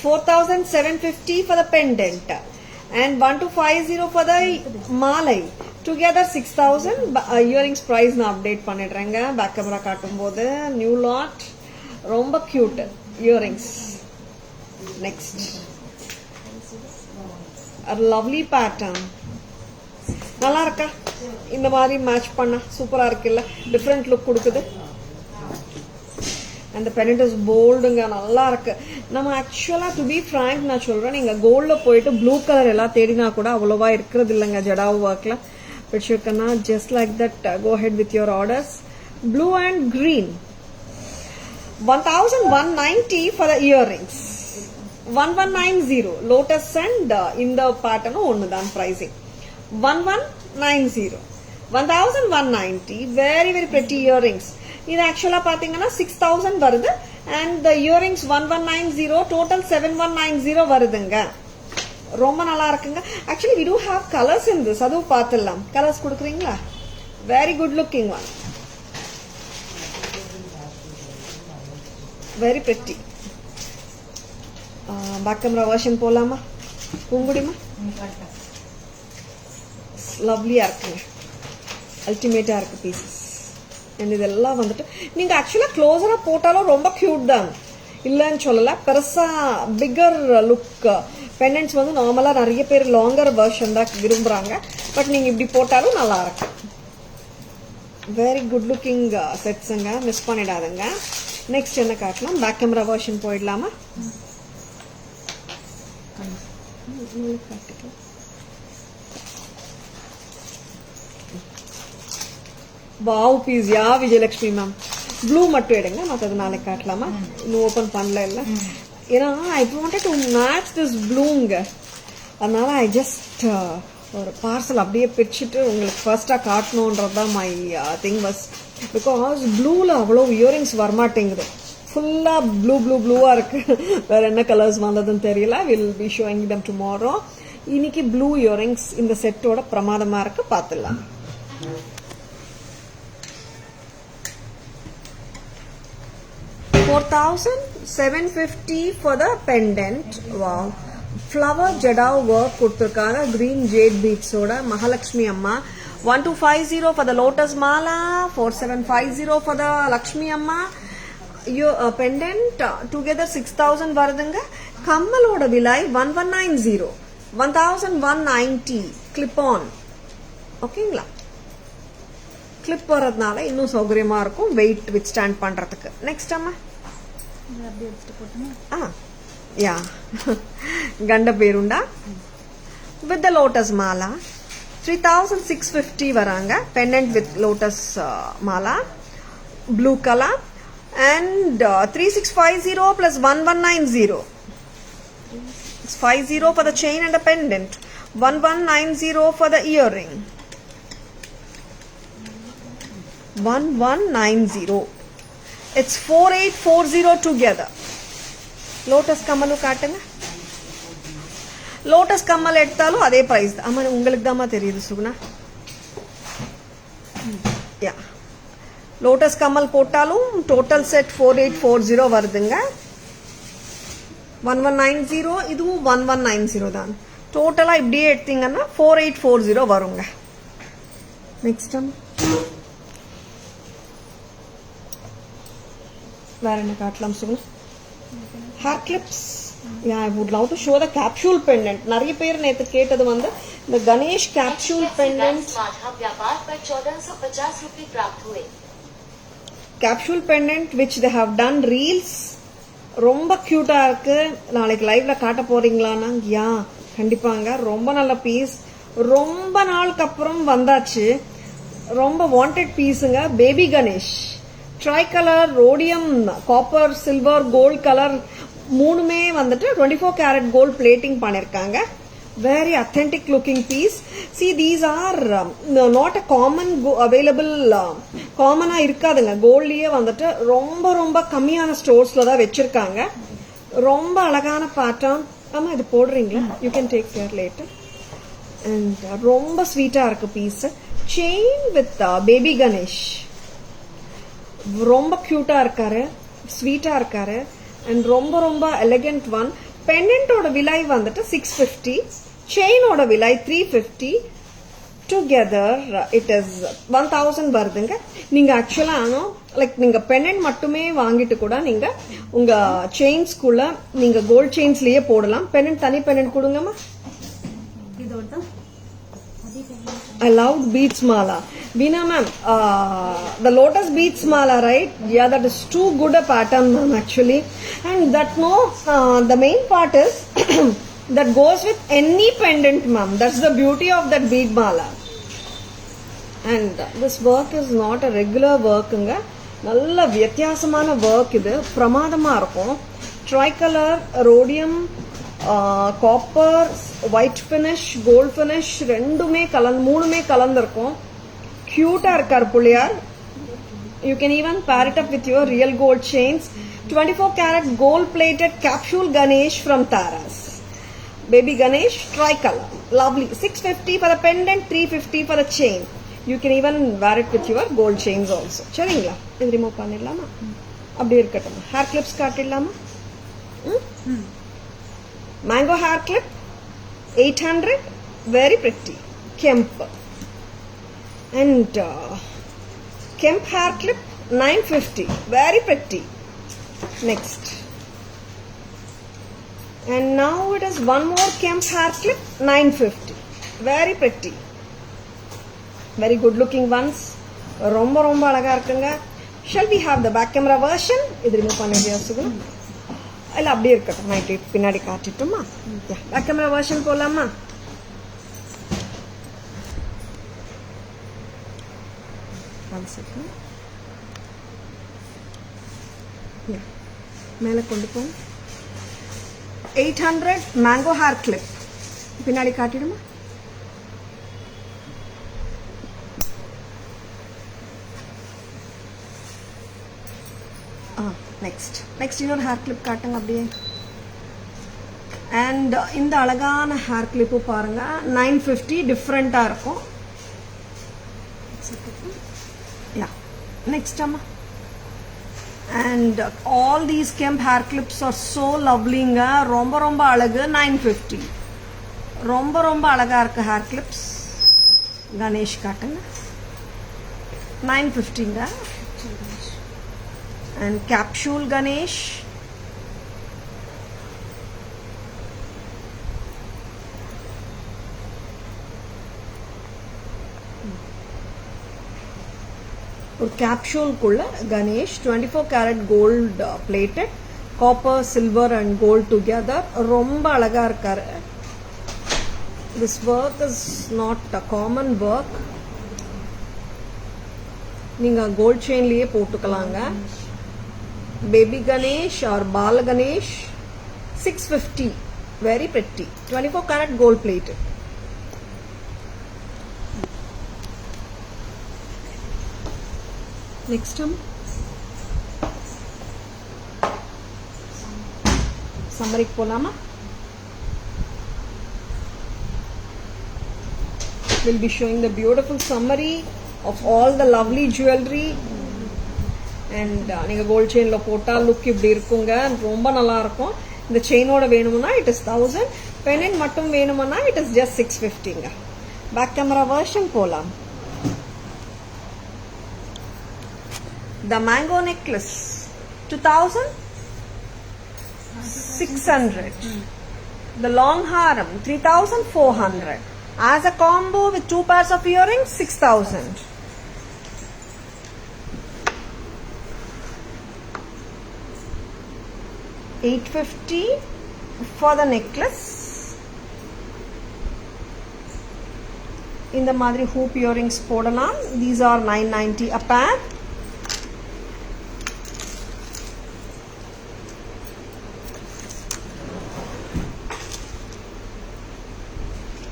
A: 4750 for the pendant and 1250 for the malai. Together 6000. Earrings price நான் அப்டேட் பண்ணிடுறேங்க. பேக் கேமரா காட்டும் போது நியூ லாட், ரொம்ப cute earrings. Next lovely pattern, நல்லா இருக்கா? இந்த மாதிரி மேட்ச் பண்ணா சூப்பரா இருக்குல்ல, டிஃப்ரெண்ட் லுக் கொடுக்குது. அந்த பெண்டன்ட் இஸ் போல்டுங்க, நல்லா இருக்கு. நம்ம ஆக்சுவலா டு பி ஃப்ராங்க் நான் சொல்றேன், நீங்க கோல்ட்ல போயிட்டு ப்ளூ கலர் எல்லாம் தேடினா கூட அவ்வளவா இருக்கிறது இல்லைங்க ஜடாவ் ஒர்க்ல. but you can just like that go ahead with your orders. Blue and green 1190 for the earrings. 1190 lotus and in the pattern onnu dhan pricing. 1190 1190 very very pretty earrings. இது ஆக்சுவலா பாத்தீங்கன்னா 6000 வருது and the earrings 1190 total 7190 வருதுங்க. ரொம்ப நல்லா இருக்குங்க. Actually we do have colors in this. அதுவும் பார்த்துடலாம். கலர்ஸ் கொடுக்குறீங்களா? Very good looking one, very pretty. Back camera version போலாமா? பூங்குடிமா லவ்லியா இருக்குங்க, அல்டிமேட்டா இருக்கு பீசஸ். அண்ட் இதெல்லாம் வந்துட்டு நீங்க ஆக்சுவலா க்ளோஸரா போட்டாலும் ரொம்ப கியூட் தான், இல்லைன்னு சொல்லல. பெருசா பிகர் லுக் பெண்டன்ட்ஸ் வந்து நார்மலா நிறைய பேர் லாங்கர் வெர்ஷன் தான் விரும்புறாங்க. பட் நீங்க இப்படி போட்டாலும் நல்லா இருக்கு. வெரி குட் லுக்கிங் செட்ஸுங்க, மிஸ் பண்ணிடாதுங்க. நெக்ஸ்ட் என்ன காட்டலாம்? பேக் கேமரா வெர்ஷன் போயிடலாமா? Wow piece yeah Vijayalakshmi ma'am. Blue மட்டும் எடுங்க, மற்றது நாளைக்கு காட்டலாமா? இன்னும் ஓபன் பண்ணல இல்ல, ஏன்னா I wanted to match this ப்ளூங்க. அதனால ஐ ஜஸ்ட் ஒரு பார்சல் அப்படியே பிரிச்சுட்டு உங்களுக்கு ஃபர்ஸ்டா காட்டணுன்றது தான் மை திங் வாஸ். பிகாஸ் ப்ளூல அவ்வளோ இயரிங்ஸ் வரமாட்டேங்குது, ஃபுல்லா ப்ளூ ப்ளூ ப்ளூவா இருக்கு. வேற என்ன கலர்ஸ் வந்ததுன்னு தெரியல. Will be showing them tomorrow. இன்னைக்கு ப்ளூ இயரிங்ஸ் இந்த செட்டோட பிரமாதமா இருக்கு, பார்த்துடலாம். $4,750 for the pendant. Wow, flower jadao work கொடுத்திருக்காங்க. green jade beads ஓட மகாலட்சுமி அம்மா. 1250 for the lotus mala, 4750 for the Lakshmi amma pendant. Together 6000 வருதுங்க. கம்மலோட விலை 1190, 1190 clip on. ஓகேங்களா? கிளிப் வரதுனால இன்னும் சௌகரியமா இருக்கும் வெயிட் வித் ஸ்டாண்ட் பண்றதுக்கு. நெக்ஸ்ட் அம்மா Yeah. Ganda Perunda. With the lotus mala. 3650 varanga. Pendant with lotus mala. Blue color. And 3650 plus 1190. It's 50 for the chain and the pendant. 1190 for the earring. 1190. It's 4840 together. Lotus Kamalu காட்டுங்க. Lotus Kamal எடுத்தாலும் அதே price தான். அம்மா உங்களுக்கு தான்மா தெரியுது Suguna. Yeah. Lotus Kamal போட்டாலும் total set 4840 வருதுங்க. 1190 இதுவும் 1190 தான். டோட்டலா இப்படியே எடுத்தீங்கன்னா 4840 வருங்க. நெக்ஸ்ட் வேற என்ன காட்டலாம் Suguna? Hair clips. Yeah, I would love to show the capsule pendant. நிறைய பேர் நேத்து கேட்டது வந்து இந்த Ganesh capsule pendant. Capsule pendant which they have done reels. ரொம்ப கியூட்டா இருக்கு. நாளைக்கு லைவ்ல காட்ட போறீங்களானா? யா கண்டிப்பாங்க. ரொம்ப நல்ல பீஸ். ரொம்ப நாளுக்கு அப்புறம் வந்தாச்சு. ரொம்ப வாண்டட் பீஸுங்க. Baby Ganesh tri colour, rhodium, copper, silver, gold colour மூணுமே வந்துட்டு 24 கேரட் கோல்ட் பிளேட்டிங் பண்ணிருக்காங்க. very authentic looking piece. See, these are not a common available common இருக்காதுங்க. கோல்ட்லயே வந்துட்டு ரொம்ப ரொம்ப கம்மியான ஸ்டோர்ஸ்ல தான் வச்சிருக்காங்க. ரொம்ப அழகான பேட்டர்ன். ஆமா இது போடுறீங்களா? you can take care later. and ரொம்ப ஸ்வீட்டா இருக்கு piece. chain with baby ganesh. ரொம்ப கியூட்டா இருக்காரு, ஸ்வீட்டா இருக்காரு. and ரொம்ப ரொம்ப எலிகண்ட் ஒன். பெண்டன்டோட விலை வந்துட்டு 650, செயினோட விலை 350. டுகெதர் இட் இஸ் 1000 வருதுங்க. நீங்க ஆக்சுவலா லைக் நீங்க பெண்டன்ட் மட்டுமே வாங்கிட்டு கூட நீங்க உங்க செயின்ஸ்குள்ள நீங்க கோல்ட் செயின்ஸ்லயே போடலாம். பெண்டன்ட் தனி பெண்டன்ட் கொடுங்கம்மா. I loved beads mala. Veena ma'am, the lotus beads mala, right? Yeah, that is too good a pattern, ma'am, actually. And that the main part is that goes with any pendant, ma'am. That's the beauty of that bead mala. And this work is not a regular work. நல்ல வித்தியாசமான work இது. பிரமாதமா இருக்கும். Tricolor, rhodium, copper, white finish, gold finish ரெண்டுமே மூணுமே கலந்துருக்கும். கியூட்டா இருக்கார் Pillaiyar. You can even pair it up with your real gold chains. 24 carat gold plated capsule Ganesh from Taras. Baby Ganesh tricolor. Lovely. 650 for the pendant, 350 for the chain. You can even wear it with your gold chains also. சரிங்களா? இது remove பண்ணிடலாமா? அப்படியே இருக்கட்டும். Hair clips காட்டிடலாமா? Mango hair clip 800, very pretty. Kemp and Kemp hair clip 950, very pretty. Next, and now it is one more Kemp hair clip 950, very pretty, very good looking ones. ரொம்ப ரொம்ப அழகா இருக்குங்க. Shall we have the back camera version? இது remove பண்ணிடுறியா Suguna? இல்ல அப்படியே இருக்கட்டும். Night பின்னாடி காட்டிட்டுமா? Back camera version போலாமா? மேல கொண்டு போ. 800 மேங்கோ ஹேர் கிளிப் பின்னாடி காட்டிடுமா? நெக்ஸ்ட் இன்னொரு ஹேர் கிளிப் காட்டுங்க அப்படியே. அண்ட் இந்த அழகான ஹேர் கிளிப்பு பாருங்க. 950 டிஃப்ரெண்டா இருக்கும். நெக்ஸ்ட் அம்மா. And all these kemp hair clips are so லவ்லிங்க. ரொம்ப ரொம்ப அழகு. 950. ரொம்ப ரொம்ப அழகா இருக்கு ஹேர் கிளிப்ஸ். கணேஷ் காட்டுங்க. 950ங்க. and capsule Ganesh. ஒரு capsule குள்ள Ganesh 24 karat gold plated copper, silver and gold together. ரொம்ப அழகா இருக்காரு. This work is not a common work. நீங்க gold chainலயே போட்டுக்கலாங்க. Baby Ganesh or Bala Ganesh 650. Very pretty. 24 karat gold plated. Next time. Summary polama. We'll be showing the beautiful summary of all the lovely jewelry. And நீங்க gold செயின்ல போட்டா look இப்படி இருக்குங்க, ரொம்ப நல்லா இருக்கும். இந்த செயினோட வேணும்னா it is 1000, பெனன் மட்டும் வேணும்னா it is just 650ங்க. பேக் கேமரா வெர்ஷன் போலாம். The mango necklace 2600. The long haram 3400. As a combo with 2 pairs of earrings 6000. $850 for the necklace. இந்த மாதிரி hoop earrings போடலாம். These are $990 a pair.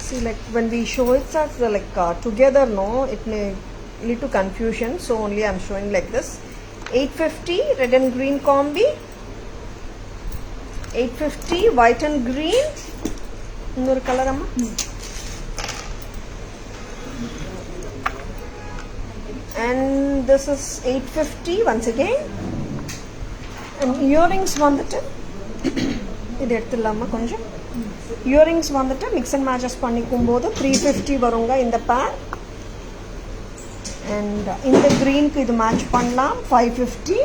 A: See, like when we show it as together, no, it may lead to confusion. So only I'm showing like this. $850 red and green combi. $850 white and green. Another color amma. And this is $850 once again. And earrings vandu idu eduthalamma konjam. Earrings vandu mix and matches pannikumbodu $350 varunga in the pair. And in the green ku idu match pannalam $550.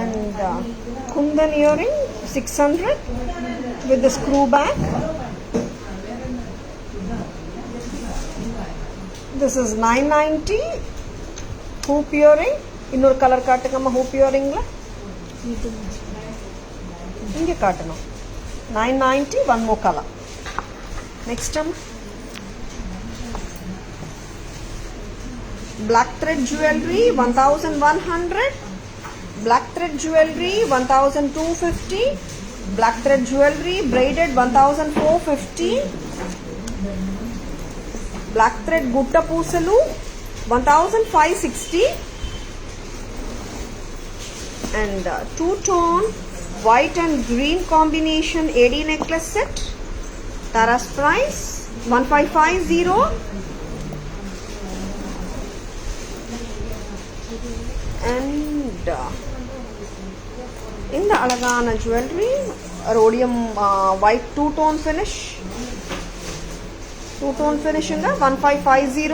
A: And kundan earring 600 with the screw back. This is $990 hoop earring. Innor color kaattunga hoop earring la inge kaatano. $990 one more color. Next one, black thread jewelry 1100. Black thread jewelry 1250. Black thread jewelry braided 1450. Black thread gutta పూసలు 1560. And two-tone white and green combination AD necklace set. Tara's price 1550. And in the alagana jewelry, rhodium white two-tone finish. Two-tone finish in the 1550.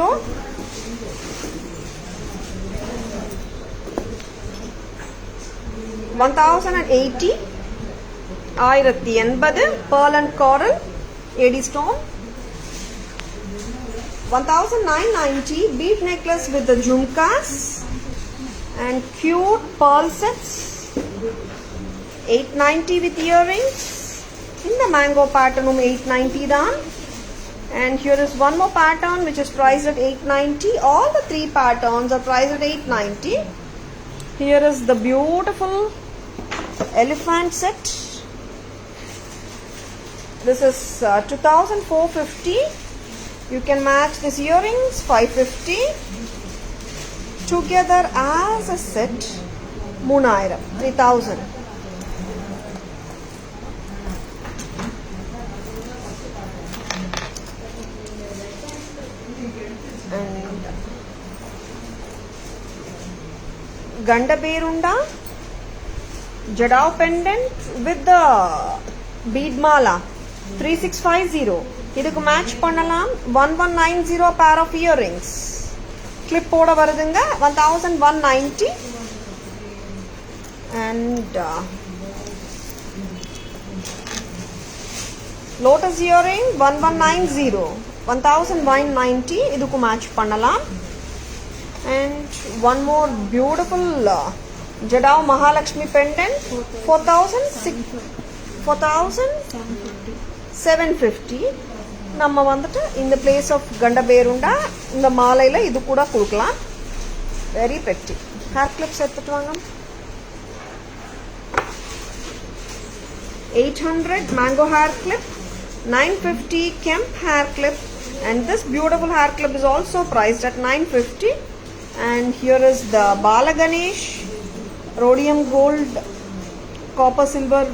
A: $1080. 1080 pearl and coral AD stone. 1990 bead necklace with the jhumkas and cute pearl sets. 890 with earrings. In the mango pattern 890 done. And here is one more pattern which is priced at 890. All the three patterns are priced at 890. Here is the beautiful elephant set. This is 2450. You can match these earrings 550 together as a set 3000. And Ganda Berunda Jadao pendant with the bead mala 3650. இதுக்கு match பண்ணலாம் 1190 pair of earrings. clip போட வருதுங்க 1190. And lotus earring 1190 1190 இதுக்கு match பண்ணலாம். And one more beautiful Jadao Mahalakshmi pendant 4,750. நம்ம வந்துட்டு இந்த place of கண்ட பேருண்டா இந்த மாலையில் இது கூட கொடுக்கலாம். வெரி பெட்டி. ஹேர் கிளிப்ஸ் எடுத்துட்டு வாங்க. 800 mango hair clip, 950 Kemp hair clip, and this beautiful hair clip is also priced at 950. And here is the Bala Ganesh rhodium gold, copper silver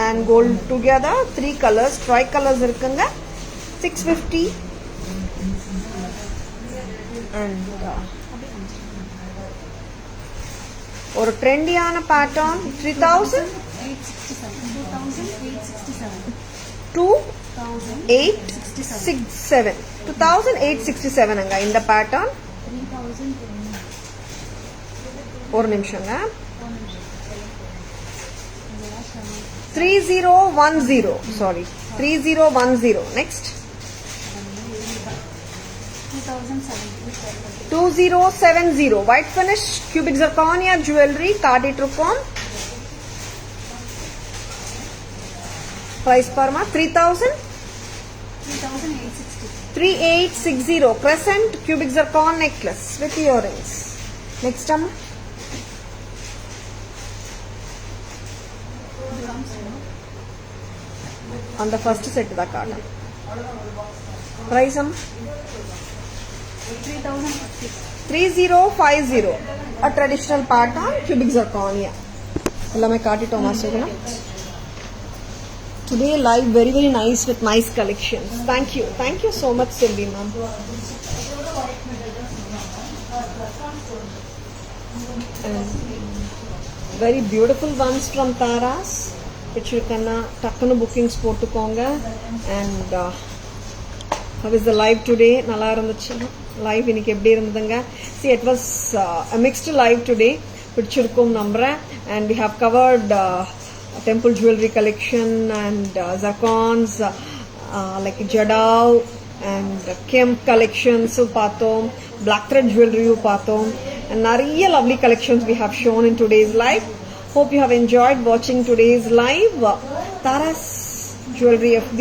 A: and gold together, 3 colors, tricolors irukanga, 650. And or trendyana pattern 2867 anga in the pattern. ஒரு நிமிஷங்க. 3010, sorry, 3010. Next 2070 white finish cubic zirconia jewelry காட்டிட்டிருக்கோம். price parma 3860 crescent cubic zircon necklace with earrings. Next am on the first set the card. Price am 3050 a traditional pattern cubic zirconia. Ellame kaatittom asugana. Today live very nice with nice collections. Thank you so much Silvi ma'am. Very beautiful ones from Taras. Pichukana takkanu bookings potukonga. And how is the live today? Nalla irundhuchu live inikku eppadi irundhanga. See, it was a mixed live today. Pichurkom nambra, and we have covered temple jewelry collection and zircons like Jadao and Kemp collections paathom, black thread jewelry paathom, and nariya lovely collections we have shown in today's live. Hope you have enjoyed watching today's live. Taras Jewelry FB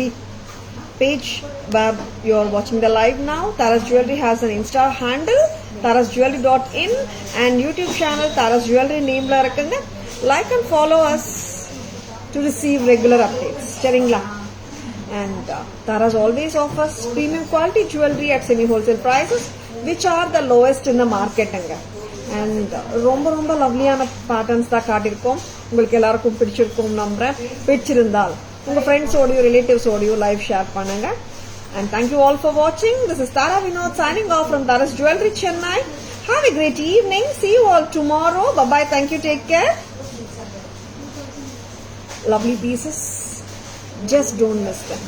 A: page where you are watching the live now. Taras Jewelry has an Insta handle tarasjewelry.in and YouTube channel Taras Jewelry name la irukanga. Like and follow us to receive regular updates. Cheringla. And Taras always offers premium quality jewelry at semi wholesale prices, which are the lowest in the market anga. And ரொம்ப லவ்லியான patterns தான் காட்டியிருக்கோம். உங்களுக்கு எல்லாருக்கும் பிடிச்சிருக்கும் நம்புறேன். பிடிச்சிருந்தால் உங்க ஃப்ரெண்ட்ஸோடையும் ரிலேட்டிவ்ஸோடையும் live share பண்ணுங்க. And thank you all for watching. This is Tara Vinod signing off from Taras Jewelry Chennai. Have a great evening. See you all tomorrow. Bye bye. Thank you. Take care. Lovely pieces. Just don't miss them.